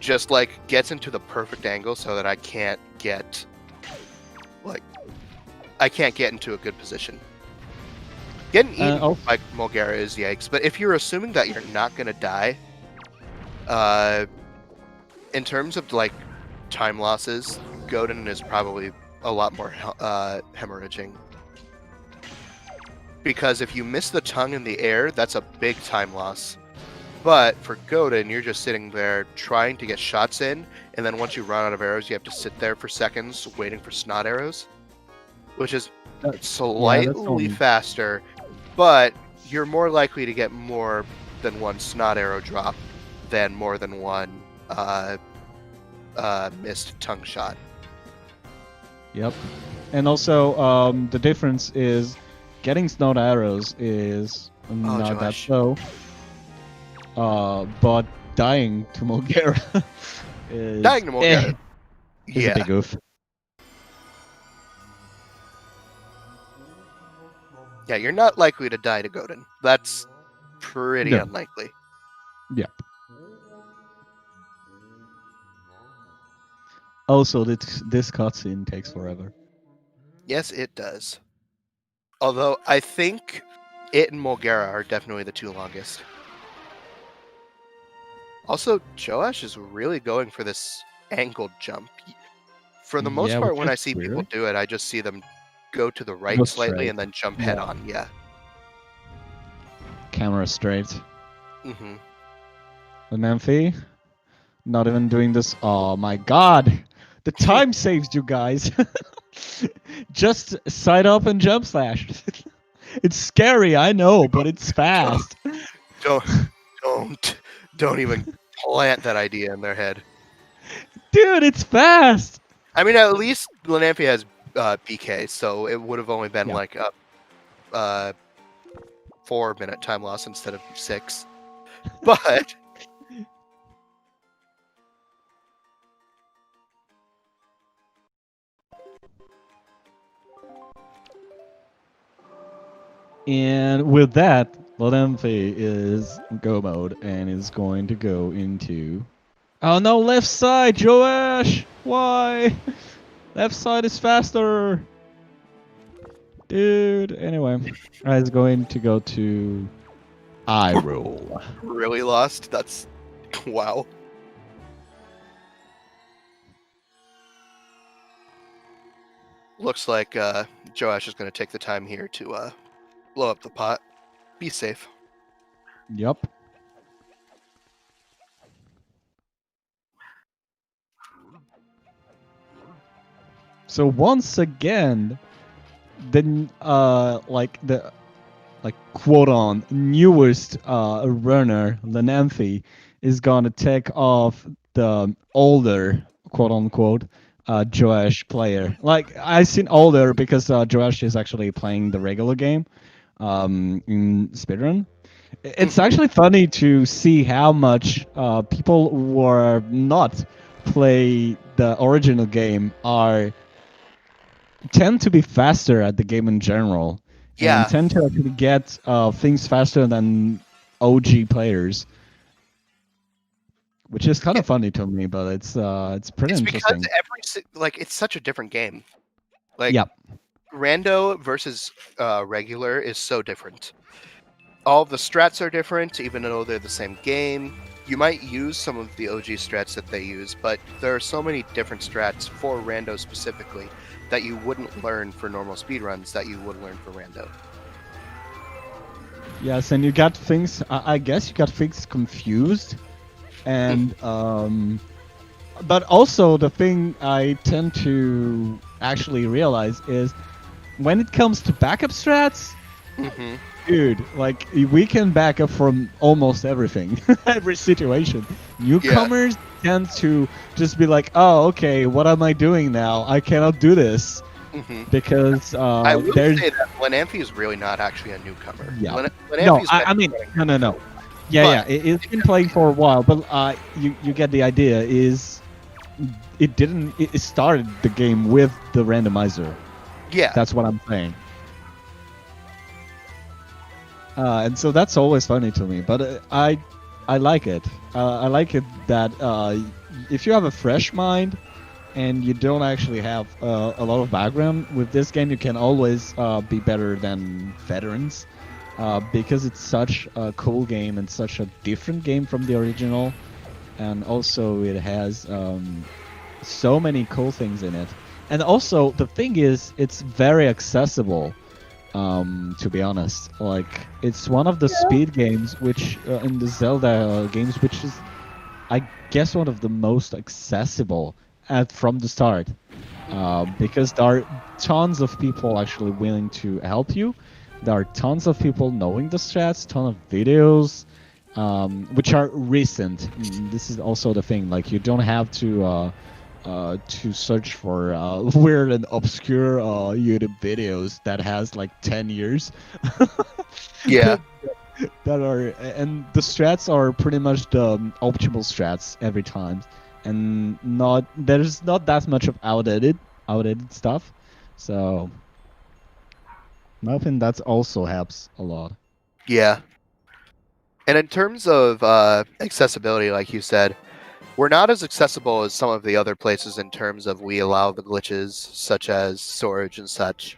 just like gets into the perfect angle so that I can't get into a good position. Getting eaten by Mulgara is yikes, but if you're assuming that you're not gonna die, in terms of like time losses, Godin is probably a lot more hemorrhaging. Because if you miss the tongue in the air, that's a big time loss. But for Godin, you're just sitting there trying to get shots in, and then once you run out of arrows, you have to sit there for seconds waiting for snot arrows, which is slightly faster, but you're more likely to get more than one snot arrow drop than more than one missed tongue shot. Yep. And also, the difference is getting snot arrows is not that slow. But dying to Mulgara is... Dying to Mulgara. Is a big oof. Yeah, you're not likely to die to Godin. That's pretty unlikely. Yep. Also, this cutscene takes forever. Yes, it does. Although, I think it and Mulgara are definitely the two longest. Also, Joaish is really going for this angled jump. For the most part, when I see people do it, I just see them go to the right slightly and then jump head on, yeah. Camera straight. Mm-hmm. Lenamphy, not even doing this. Oh my god! The time saves you guys. Just side up and jump slash. It's scary, I know, but it's fast. Don't even plant that idea in their head. Dude, it's fast! I mean, at least Lenamphy has PK, so it would have only been like a 4-minute time loss instead of 6. But... And with that, Lenamphy is go mode and is going to go into... Oh no, left side, Joaish! Why? Left side is faster! Dude, anyway. He's going to go to... Hyrule. Really lost? That's... wow. Looks like Joaish is going to take the time here to blow up the pot. Be safe. Yep. So once again, the quote on newest runner Lenamphy is gonna take off the older quote unquote Joaish player. Like I've seen older because Joaish is actually playing the regular game in speedrun. It's actually funny to see how much people who are not play the original game are tend to be faster at the game in general, Yeah, and tend to actually get things faster than OG players, which is kind Yeah. of funny to me, but it's pretty it's because interesting. it's such a different game. Like Yep. rando versus regular is so different. All of the strats are different, even though they're the same game. You might use some of the OG strats that they use, but there are so many different strats for rando specifically that you wouldn't learn for normal speedruns that you would learn for rando. Yes, and you got things. I guess you got things confused, and but also the thing I tend to actually realize is when it comes to backup strats, Mm-hmm. dude, like we can back up from almost everything, every situation. Newcomers tend to just be like, "Oh, okay, what am I doing now? I cannot do this Mm-hmm. because I will there's say that Lenamphy is really not actually a newcomer. yeah." No, Lenamphy's I been mean, playing no. for a while. Yeah, But it's been playing for a while, but you get the idea. Is it didn't? It started the game with the randomizer. yeah, That's what I'm saying. And so that's always funny to me. But I like it. I like it that if you have a fresh mind and you don't actually have a lot of background with this game, you can always be better than veterans because it's such a cool game and such a different game from the original. And also, it has so many cool things in it. And also, the thing is, it's very accessible. To be honest, like it's one of the speed games, which in the Zelda games, which is, I guess, one of the most accessible from the start, because there are tons of people actually willing to help you. There are tons of people knowing the strats, ton of videos, which are recent. This is also the thing. Like you don't have to search for weird and obscure YouTube videos that has like 10 years. yeah, That are, and the strats are pretty much the optimal strats every time, and not there's not that much of outdated stuff. So I think that also helps a lot. yeah. And in terms of accessibility, like you said, we're not as accessible as some of the other places in terms of we allow the glitches such as storage and such.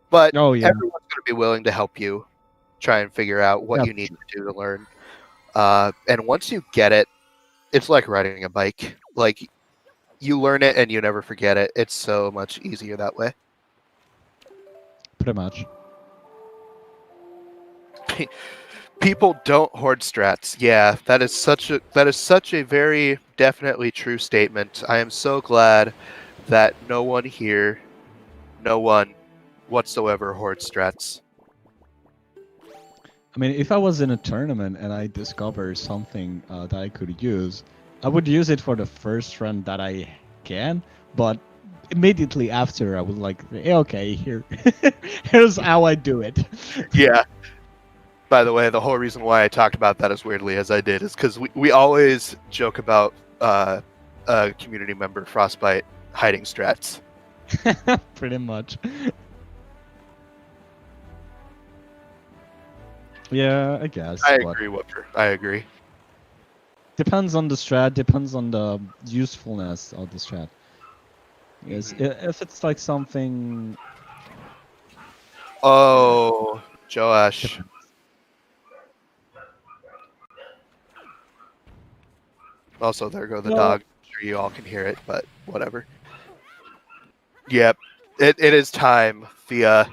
But Oh yeah, everyone's going to be willing to help you try and figure out what that's you need true. to do to learn. And once you get it, it's like riding a bike. Like you learn it and you never forget it. It's so much easier that way. Pretty much. People don't hoard strats. Yeah, that is such a very definitely true statement. I am so glad that no one here, no one whatsoever hoards strats. I mean, if I was in a tournament and I discover something that I could use, I would use it for the first run that I can, but immediately after I would like, okay, here's how I do it. Yeah. By the way, the whole reason why I talked about that as weirdly as I did is because we always joke about a community member, Frostbite, hiding strats. Pretty much. Yeah, I guess. I But agree, Whooper. I agree. depends on the strat, depends on the usefulness of the strat. Yes, if it's like something. Oh, Joash. Also, there go the No. dog. I'm sure you all can hear it, but whatever. Yep, it is time. The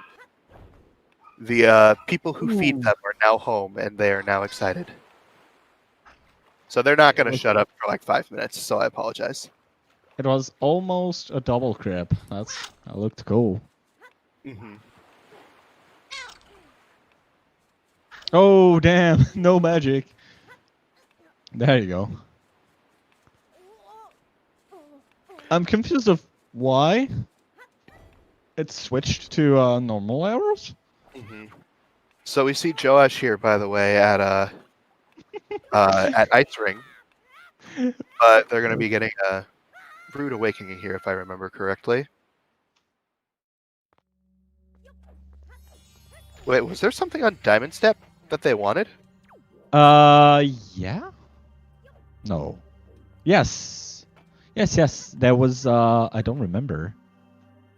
people who feed Ooh. them are now home, and they are now excited. So they're not going to shut up for like 5 minutes. So I apologize. It was almost a double crib. That looked cool. Mm-hmm. Oh damn! No magic. There you go. I'm confused of why it switched to normal arrows. Mm-hmm. So we see Joash here, by the way, at Ice Ring, but they're going to be getting a rude awakening here, if I remember correctly. Wait, was there something on Diamond Step that they wanted? Yeah? No. Yes. Yes. There was, I don't remember.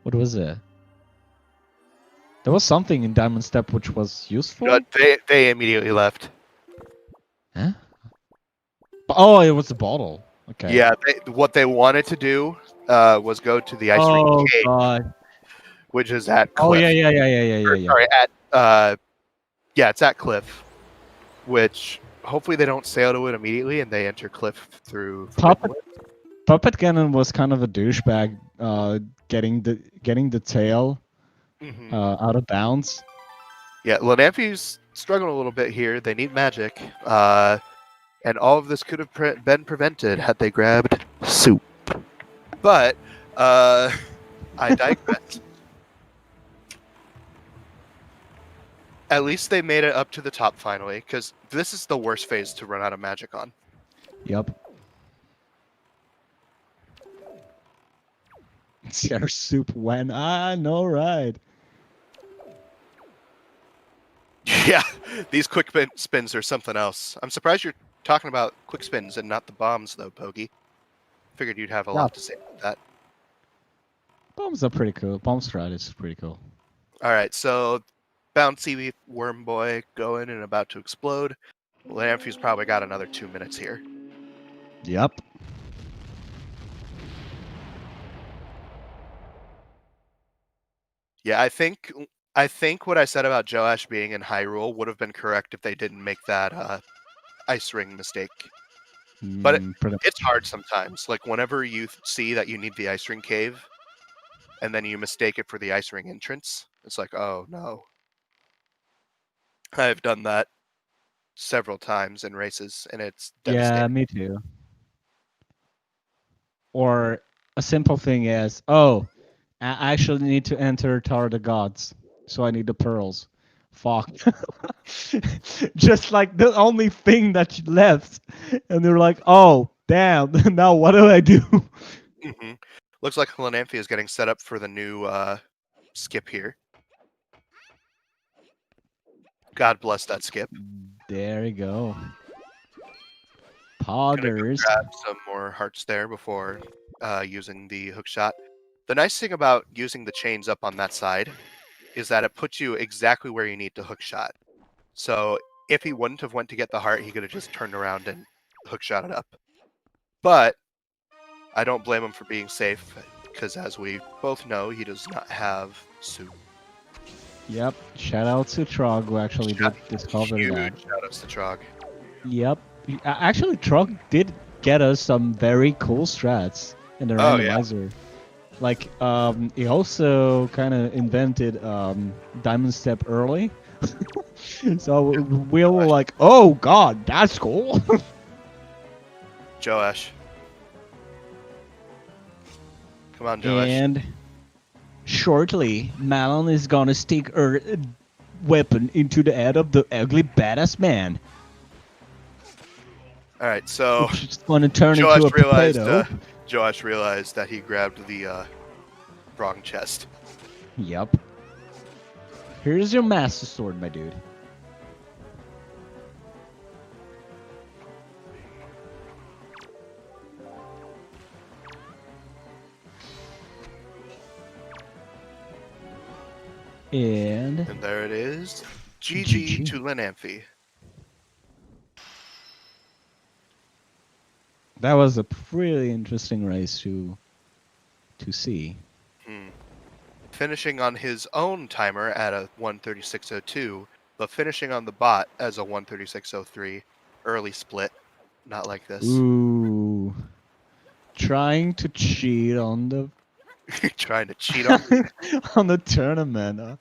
What was it? There was something in Diamond Step which was useful? No, they immediately left. Huh? Oh, it was the bottle. Okay. Yeah, what they wanted to do was go to the Ice Ring Oh, Cave, God. which is at Oh, Cliff. Or, yeah. sorry, yeah, it's at Cliff, which hopefully they don't sail to it immediately and they enter Cliff through Forbidden Puppet Cannon was kind of a douchebag, getting the tail Woods. out of bounds. Yeah, Lenamphy's struggling a little bit here. They need magic, and all of this could have been prevented had they grabbed soup. But I digress. At least they made it up to the top finally, because this is the worst phase to run out of magic on. Yep. Our soup when I know right. Yeah, these quick spins are something else. I'm surprised you're talking about quick spins and not the bombs, though, Pogi. Figured you'd have a lot to say about that. Bombs are pretty cool. Bomb strat is pretty cool. All right, so bouncy worm boy going and about to explode. Lenamphy's probably got another 2 minutes here. Yep. Yeah, I think what I said about Joaish being in Hyrule would have been correct if they didn't make that ice ring mistake. But it's hard sometimes. Like whenever you see that you need the ice ring cave, and then you mistake it for the ice ring entrance, it's like, oh no. I've done that several times in races, and it's devastating. Yeah, me too. Or a simple thing is, oh, I actually need to enter Tower of the Gods, so I need the pearls. Fuck. Just like the only thing that you left, and you're like, oh, damn. Now what do I do? Mm-hmm. Looks like Lenamphy is getting set up for the new skip here. God bless that skip. There you go. Gonna go Poggers. grab some more hearts there before using the hook shot. The nice thing about using the chains up on that side is that it puts you exactly where you need to hook shot. So if he wouldn't have went to get the heart, he could have just turned around and hook shot it up. But I don't blame him for being safe, because as we both know, he does not have soup. Yep. Shout out to Trog who actually did discover Huge that. shout outs to Trog. Yep. Actually, Trog did get us some very cool strats in the randomizer. Yeah. Like, he also kind of invented Diamond Step early. So we were like, oh god, that's cool. Joaish. Come on, Joaish. And shortly, Malon is gonna stick her weapon into the head of the ugly badass man. Alright, so Which is gonna turn into a potato. Joaish realized that he grabbed the wrong chest. Yep. Here's your master sword, my dude. And there it is. GG to Lenamphy. That was a pretty interesting race to see. Finishing on his own timer at a 1:36.02, but finishing on the bot as a 1:36.03. Early split. Not like this. Ooh. Trying to cheat on the... Trying to cheat on on the tournament. Huh?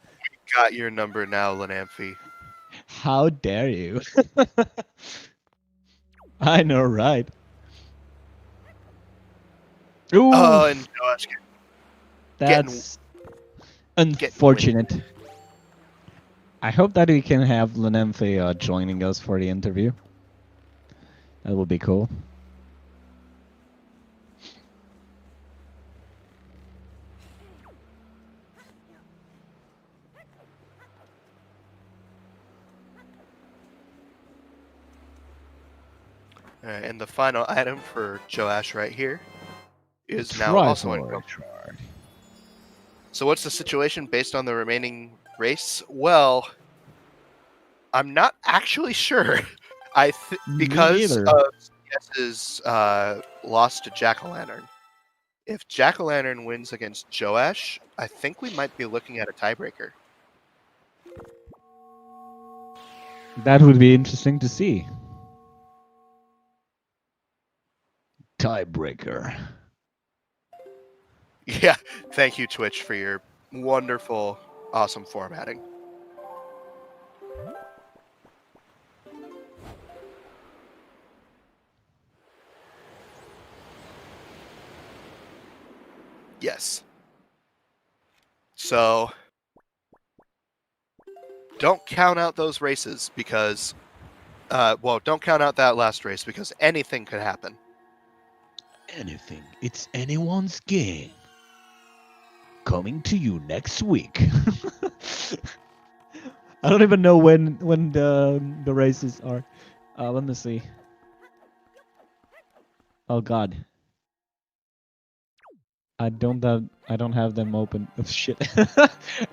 Got your number now, Lenamphy. How dare you? I know, right? Ooh. Oh, and Josh. That's unfortunate. I hope that we can have Lenamphy joining us for the interview. That would be cool. Alright, and the final item for Joaish right here is now also in Triforce. So what's the situation based on the remaining race? Well, I'm not actually sure. Me Because neither. of CS's loss to Jack-O-Lantern. If Jack-O-Lantern wins against Joaish, I think we might be looking at a tiebreaker. That would be interesting to see. Tiebreaker. Yeah, thank you, Twitch, for your wonderful, awesome formatting. Yes. So, don't count out those races because, well, don't count out that last race because anything could happen. Anything. It's anyone's game. Coming to you next week. I don't even know when the races are. Let me see. Oh God. I don't have them open. Oh, shit.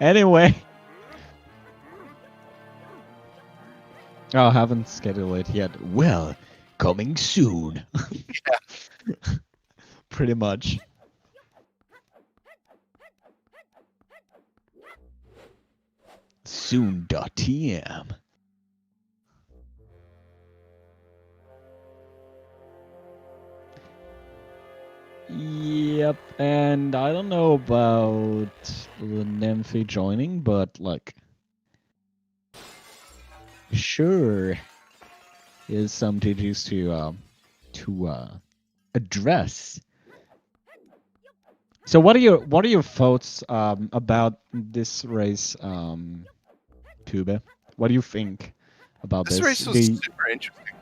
Anyway. Oh, I haven't scheduled it yet. Well, coming soon. Pretty much. Soon.tm. Yep, and I don't know about Lenamphy joining, but like, sure, is some TGs to address. So, what are your thoughts about this race, Tube? What do you think about This this? race was super interesting.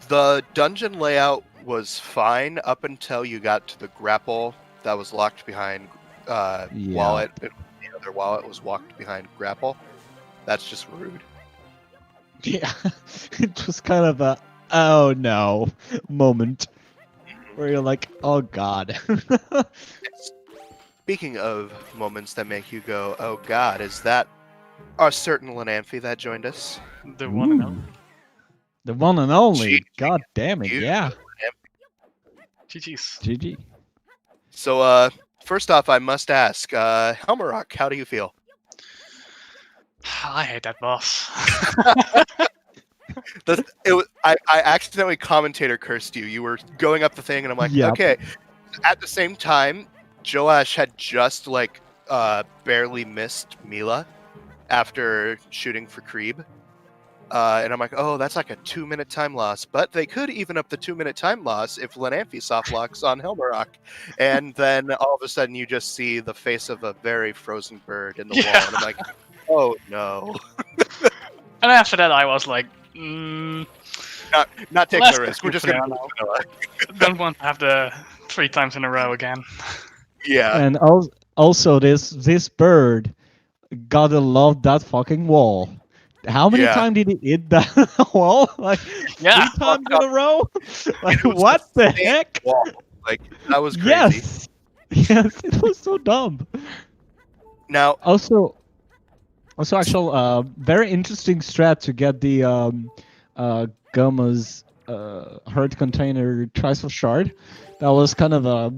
The dungeon layout was fine up until you got to the grapple that was locked behind wallet. And the other wallet was locked behind grapple. That's just rude. Yeah, it was kind of a oh no moment where you're like, oh God. Speaking of moments that make you go, oh God, is that a certain Lenamphy that joined us? The one and only. Ooh. The one and only. Gee, God damn it, you, yeah. GG's. GG. So, first off, I must ask, Helmarock, how do you feel? I hate that boss. I accidentally commentator cursed you. You were going up the thing, and I'm like, Yep. okay. At the same time, Joaish had just barely missed Mila after shooting for Kreeb. And I'm like, oh, that's like a 2-minute time loss. But they could even up the 2-minute time loss if Lenamphy softlocks on Helmarock. And then all of a sudden you just see the face of a very frozen bird in the wall. And I'm like, oh no. And after that, I was like, Not taking the risk. We're just going to don't want to have the 3 times in a row again. Yeah. And also this bird gotta love that fucking wall. How many times did he hit that wall? Like 3 times in a row? Like what the heck? Wall. Like that was crazy. Yes. Yes, it was so dumb. Now Also actual very interesting strat to get the Gamma's hurt container Tricycle Shard. That was kind of a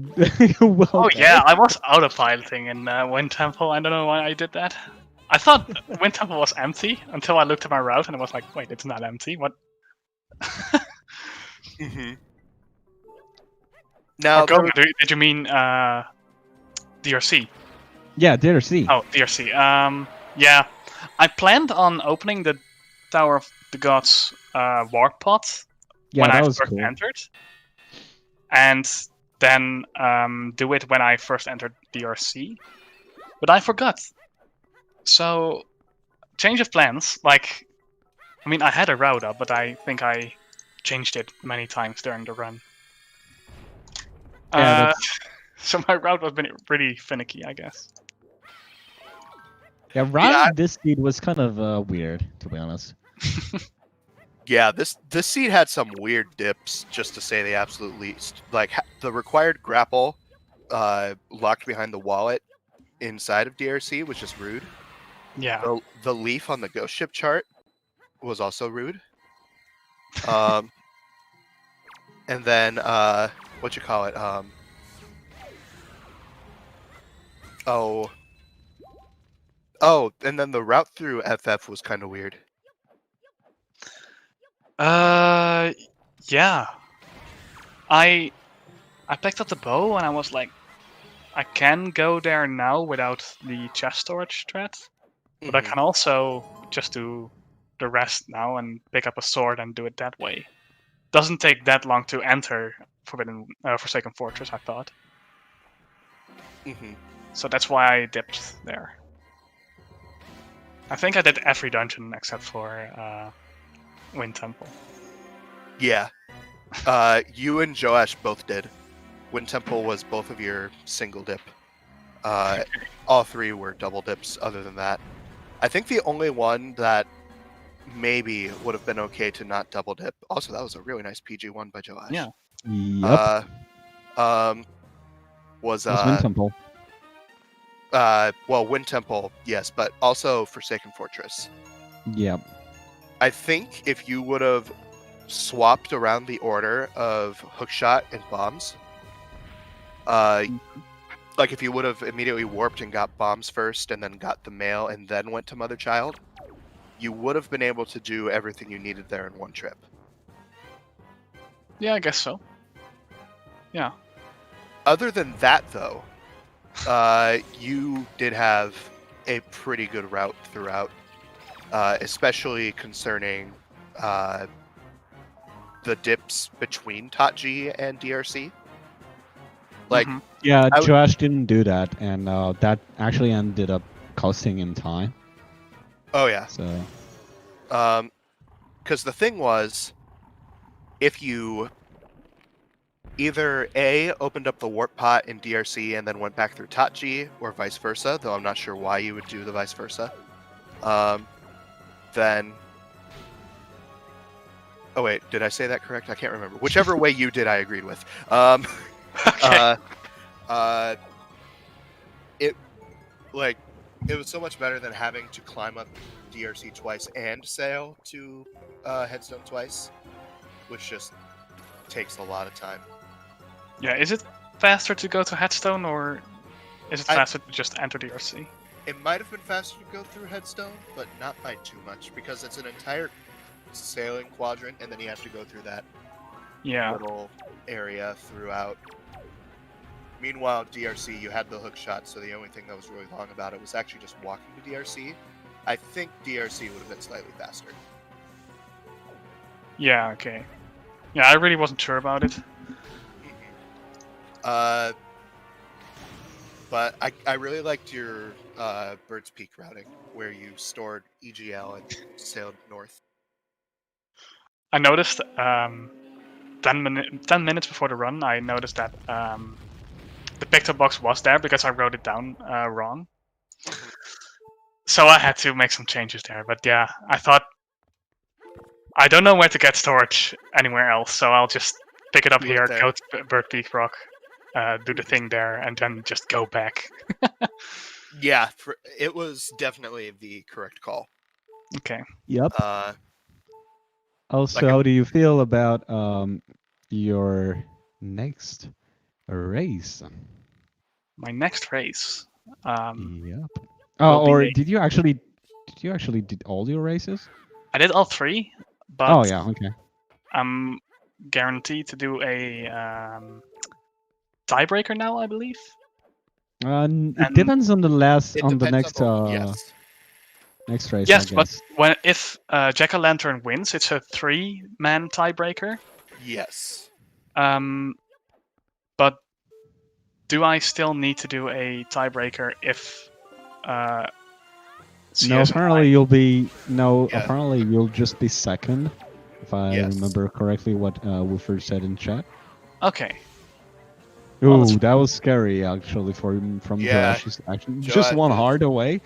Oh yeah, I was autopiloting in Wind Temple. I don't know why I did that. I thought Wind Temple was empty until I looked at my route and I was like, wait, it's not empty. What? Now, did you mean DRC? Yeah, DRC. Oh, DRC. Yeah, I planned on opening the Tower of the Gods warp pod when I first entered, and then do it when I first entered DRC, but I forgot. So, change of plans. Like, I mean, I had a route up, but I think I changed it many times during the run. So my route was pretty finicky, I guess. Yeah, routing this speed was kind of weird, to be honest. Yeah, this seed had some weird dips, just to say the absolute least. Like the required grapple locked behind the wallet inside of DRC was just rude. Yeah. The leaf on the ghost ship chart was also rude. And then what you call it? And then the route through FF was kind of weird. Yeah. I picked up the bow and I was like, I can go there now without the chest storage threat, but I can also just do the rest now and pick up a sword and do it that way. Doesn't take that long to enter Forsaken Fortress, I thought. So that's why I dipped there. I think I did every dungeon except for Wind Temple. Yeah. You and Joaish both did. Wind Temple was both of your single dip. All three were double dips other than that. I think the only one that maybe would have been okay to not double dip. Also, that was a really nice PG1 by Joaish. Yeah. Yep. Was Wind Temple. Well, Wind Temple, yes, but also Forsaken Fortress. Yep. I think if you would have swapped around the order of hookshot and bombs, like if you would have immediately warped and got bombs first and then got the mail and then went to Mother Child, you would have been able to do everything you needed there in one trip. Yeah, I guess so. Yeah. Other than that, though, you did have a pretty good route throughout, especially concerning the dips between Tatji and DRC. Like, yeah, Josh didn't do that, and that actually ended up costing him time. Oh yeah. So, because the thing was, if you either A, opened up the warp pot in DRC and then went back through Tatji, or vice versa, though I'm not sure why you would do the vice versa, then... Oh wait, did I say that correct? I can't remember. Whichever way you did, I agreed with. Okay. It was so much better than having to climb up DRC twice and sail to Headstone twice, which just takes a lot of time. Yeah, is it faster to go to Headstone, or is it faster to just enter DRC? It might have been faster to go through Headstone, but not by too much, because it's an entire sailing quadrant, and then you have to go through that little area throughout. Meanwhile, DRC, you had the hook shot, so the only thing that was really long about it was actually just walking to DRC. I think DRC would have been slightly faster. Yeah, okay. Yeah, I really wasn't sure about it. But I really liked your Bird's Peak routing, where you stored EGL and sailed north. I noticed 10 minutes before the run, I noticed that the picked up box was there because I wrote it down wrong. So I had to make some changes there. But yeah, I thought, I don't know where to get storage anywhere else, so I'll just pick it up here, go to Bird Peak Rock, do the thing there, and then just go back. Yeah, it was definitely the correct call. Okay. Yep. Also, how do you feel about your next race? My next race. Yep. Oh, or did you actually did all your races? I did all 3, but oh yeah, okay. I'm guaranteed to do a tiebreaker now, I believe. It depends on the next next race. Yes, I guess. but if Jack-o'-lantern wins, it's a 3-man tiebreaker. Yes. But do I still need to do a tiebreaker if? No, apparently you'll be apparently you'll just be second, if I remember correctly what Woofer said in chat. Okay. Ooh, that was scary actually from Josh. Actually, just one heart away.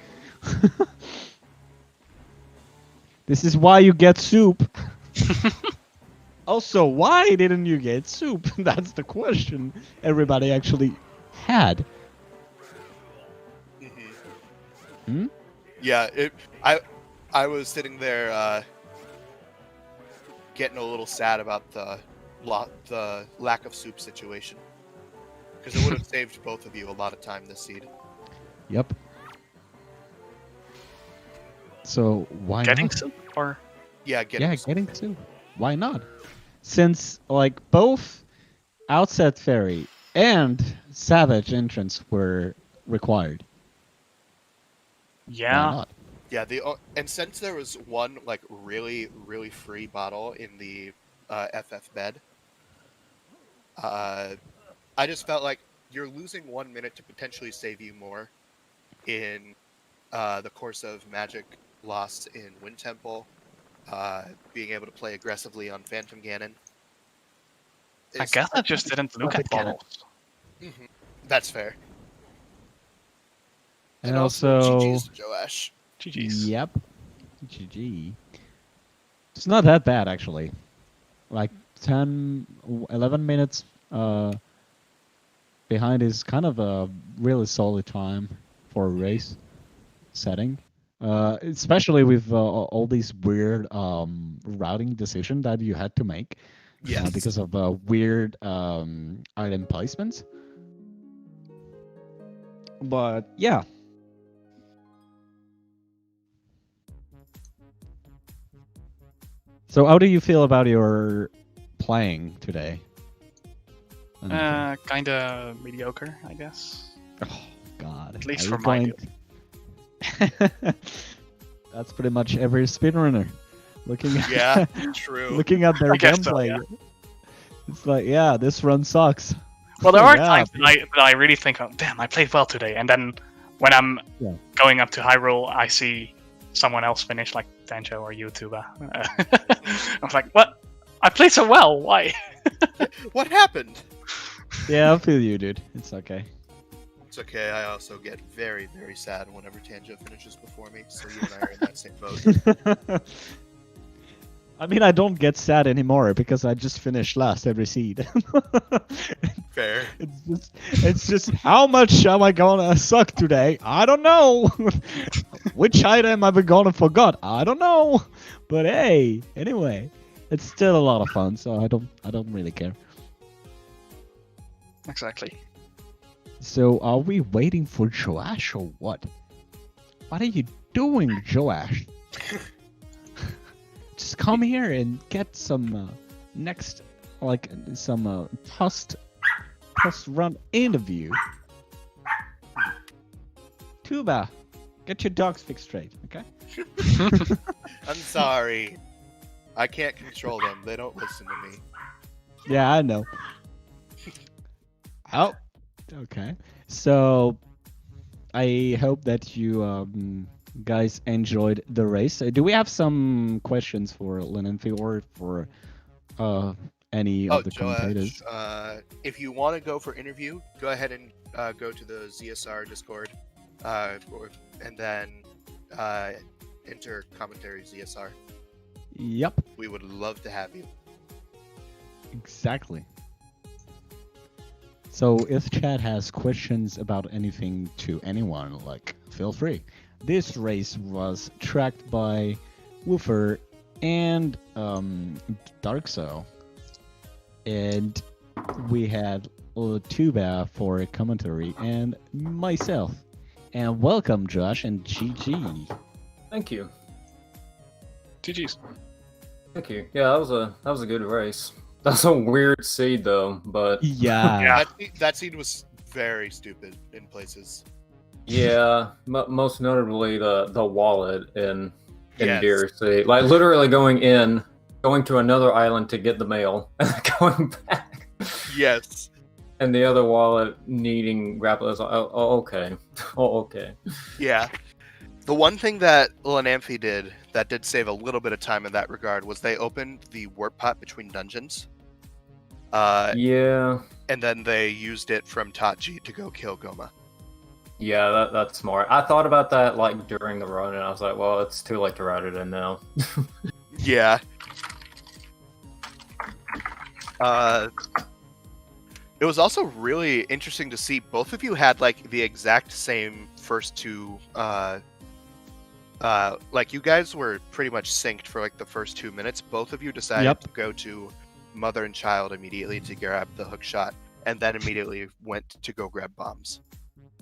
This is why you get soup. Also, why didn't you get soup? That's the question everybody actually had. Mm-hmm. Yeah, I was sitting there getting a little sad about the lack of soup situation. Because it would have saved both of you a lot of time this seed. Yep. So why Getting not? soup or Yeah, getting soup. Why not? Since like both Outset Fairy and Savage entrance were required. yeah. Why not? Yeah, and since there was one like really free bottle in the FF bed, I just felt like you're losing 1 minute to potentially save you more in the course of magic loss in Wind Temple, being able to play aggressively on Phantom Ganon. I guess I just didn't look at bottles. Mm-hmm. That's fair. And also GG's to Joaish. GG's. Yep. GG. It's not that bad actually. Like 10, 11 minutes behind is kind of a really solid time for a race setting. Especially with all these weird routing decisions that you had to make. Yes. Because of weird item placements. But yeah. So how do you feel about your playing today? Kinda mediocre, I guess. Oh God! At least for my That's pretty much every speedrunner. Looking at true. Looking at their gameplay, so, yeah. It's like, yeah, this run sucks. Well, there are times that I really think, oh, damn, I played well today, and then when I'm going up to Hyrule, I see someone else finish, like Danjo or YouTuber. I'm like, what? I played so well. Why? What happened? Yeah, I feel you, dude. It's okay. It's okay. I also get very sad whenever Tanjo finishes before me. So you and I are in that same boat. I mean, I don't get sad anymore because I just finished last every seed. Fair. It's just how much am I gonna suck today? I don't know. Which item am I gonna forgot? I don't know. But hey, anyway, it's still a lot of fun, so I don't really care. Exactly. So are we waiting for Joaish or what? What are you doing, Joaish? Just come here and get some next, like some post run interview. Tuba, get your dogs fixed straight, okay? I'm sorry. I can't control them. They don't listen to me. Yeah, I know. Oh, okay. So I hope that you guys enjoyed the race. Do we have some questions for Lenamphy or for any of the commentators? If you want to go for interview, go ahead and go to the ZSR Discord, and then enter commentary ZSR. Yep. We would love to have you. Exactly. So if chat has questions about anything to anyone, like, feel free. This race was tracked by Woofer and Darkso, and we had Tuba for commentary and myself. And welcome, Josh and GG. Thank you. GG's. Thank you. Yeah, that was a good race. That's a weird seed though, but yeah. That seed was very stupid in places. Yeah, most notably the wallet in Deer Sea. Like literally going to another island to get the mail and going back. Yes. And the other wallet needing grapplers. Oh, okay. Oh, okay. Yeah. The one thing that Lenamphy did that did save a little bit of time in that regard was they opened the warp pot between dungeons. Yeah. And then they used it from Tachi to go kill Goma. Yeah, that's smart. I thought about that like during the run, and I was like, well, it's too late to write it in now. Yeah. It was also really interesting to see both of you had like the exact same first two. Like you guys were pretty much synced for like the first 2 minutes. Both of you decided to go to mother and child immediately to grab the hook shot, and then immediately went to go grab bombs.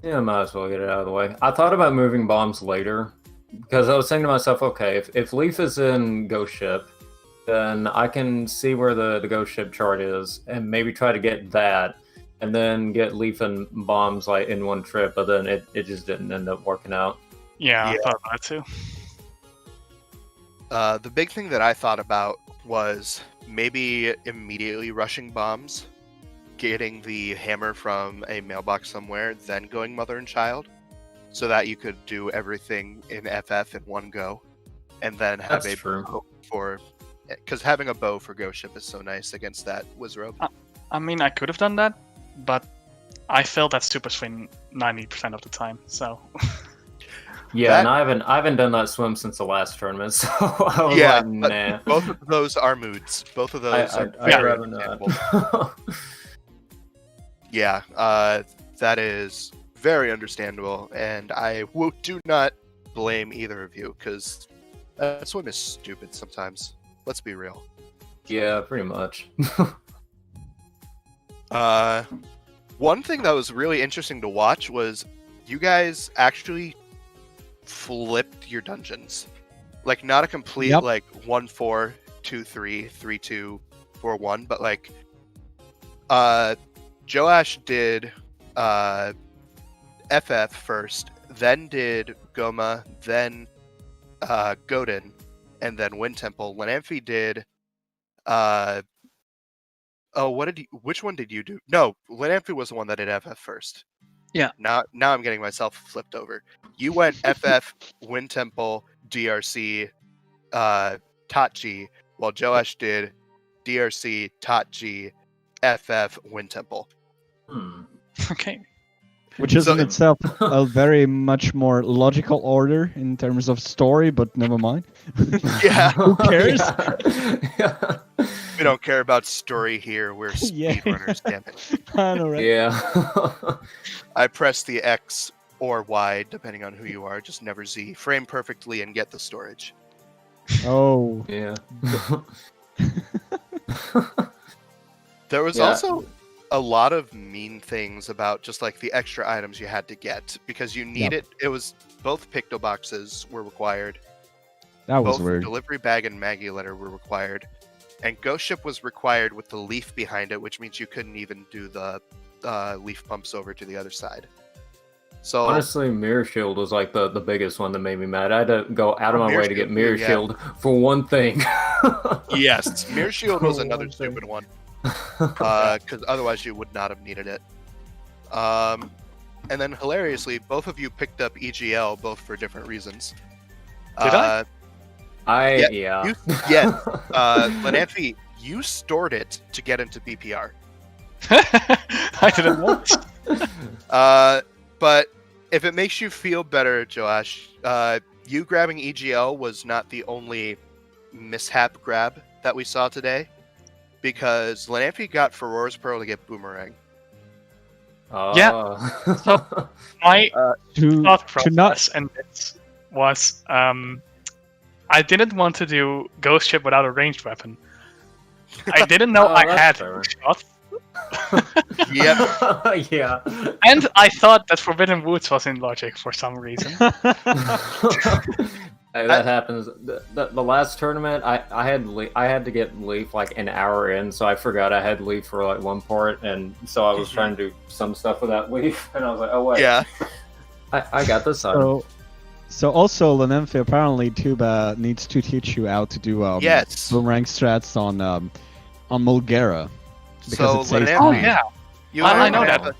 Yeah, might as well get it out of the way. I thought about moving bombs later because I was saying to myself, okay, if Leaf is in Ghost Ship, then I can see where the Ghost Ship chart is and maybe try to get that and then get Leaf and bombs like in one trip, but then it just didn't end up working out. Yeah, I thought about that too. The big thing that I thought about was maybe immediately rushing bombs, getting the hammer from a mailbox somewhere, then going mother and child, so that you could do everything in FF in one go, and then have That's true. bow for, because having a bow for Ghost Ship is so nice against that Wizrobe. I mean, I could have done that, but I failed that super swing 90% of the time, so... Yeah, and I haven't done that swim since the last tournament, so I was like, nah. Both of those are moods. Both of those are very understandable. Yeah, that is very understandable, and I do not blame either of you, because that swim is stupid sometimes. Let's be real. Yeah, pretty much. One thing that was really interesting to watch was you guys actually flipped your dungeons. Like, not a complete, like, 1-4, 2-3, 3-2, 4-1, but, like, Joaish did FF first, then did Goma, then Godin, and then Wind Temple. Lenamphy did which one did you do? No, Lenamphy was the one that did FF first. Yeah. Now I'm getting myself flipped over. You went FF, Wind Temple, DRC, Tachi, while Joaish did DRC, Tachi, FF, Wind Temple. Okay. Which is in itself a very much more logical order in terms of story, but never mind. Yeah. Who cares? Yeah. We don't care about story here. We're speedrunners, damn it. I know, right? Yeah. I press the X or Y, depending on who you are, just never Z. Frame perfectly and get the storage. Oh. Yeah. There was also a lot of mean things about just like the extra items you had to get because you needed. It was both Picto boxes were required. That was both weird. Delivery bag and Maggie letter were required, and Ghost Ship was required with the leaf behind it, which means you couldn't even do the leaf pumps over to the other side. So honestly, Mirror Shield was like the biggest one that made me mad. I had to go out of my way to get Mirror Shield for one thing. Yes, Mirror Shield was another stupid one. Because otherwise you would not have needed it. And then hilariously, both of you picked up EGL, both for different reasons. Did I? Yeah. Lenamphy, you stored it to get into BPR. I didn't want it. But if it makes you feel better, Joaish, you grabbing EGL was not the only mishap grab that we saw today. Because Lenamphy got Ferora's Pearl to get Boomerang. Yeah. So my thought process and this was I didn't want to do Ghost Ship without a ranged weapon. I didn't know I had shots. Yep. Yeah. And I thought that Forbidden Woods was in logic for some reason. Hey, that happens. The last tournament, I had to get Leaf like an hour in, so I forgot I had Leaf for like one part, and so I was trying to do some stuff without Leaf, and I was like, oh wait, yeah, I got this item. So also Lenamphy apparently Tuba needs to teach you how to do boomerang strats on Mulgera. So Lenamphy, oh yeah, I know that.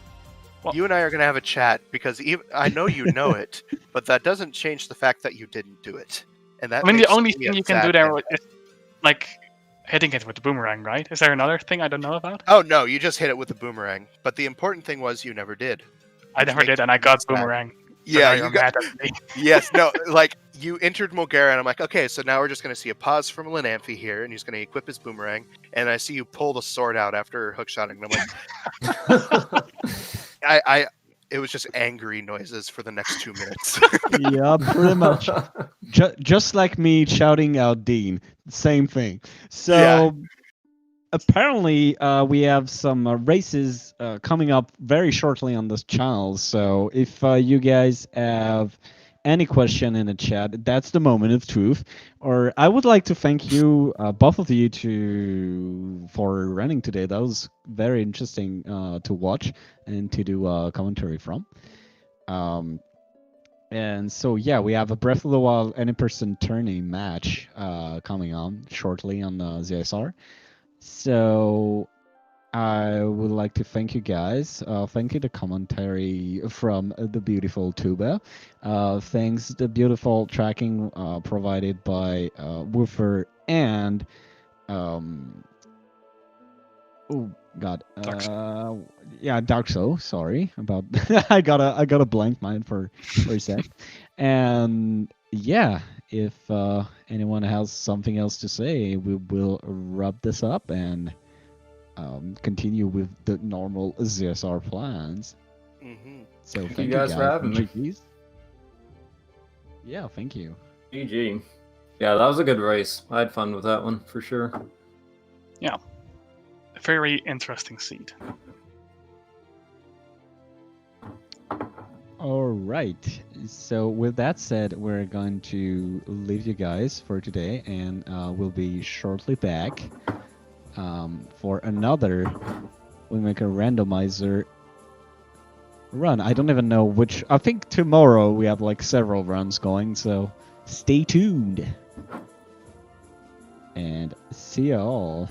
You and I are going to have a chat because I know you know it, but that doesn't change the fact that you didn't do it. And that the only thing you can do there is like hitting it with the boomerang, right? Is there another thing I don't know about? Oh no, you just hit it with the boomerang. But the important thing was you never did. I never did, and I got boomerang. Yeah, you got. Yes, no, like You entered Mulgara, and I'm like, okay, so now we're just going to see a pause from Lenamphy here, and he's going to equip his boomerang, and I see you pull the sword out after hookshotting, and I'm like, it was just angry noises for the next 2 minutes. Yeah, pretty much. Just like me shouting out Dean. Same thing. So, apparently, we have some races coming up very shortly on this channel. So, if you guys have any question in the chat, that's the moment of truth. Or I would like to thank you, both of you, for running today. That was very interesting to watch and to do commentary from. And so, yeah, we have a Breath of the Wild any-person tourney match coming on shortly on ZSR. So I would like to thank you guys. Thank you the commentary from the beautiful Tuba. Thanks the beautiful tracking provided by Woofer and oh God, Dark Soul. Sorry about I got a blank mind for a sec. And yeah, if anyone has something else to say, we will wrap this up and continue with the normal ZSR plans. Mm-hmm. So thank you guys for having me. GGs. Yeah, thank you. GG. Yeah, that was a good race. I had fun with that one for sure. Yeah. A very interesting seed. All right. So with that said, we're going to leave you guys for today, and we'll be shortly back for another Wingmaker Randomizer run. I don't even know which. I think tomorrow we have like several runs going, so stay tuned. And see y'all.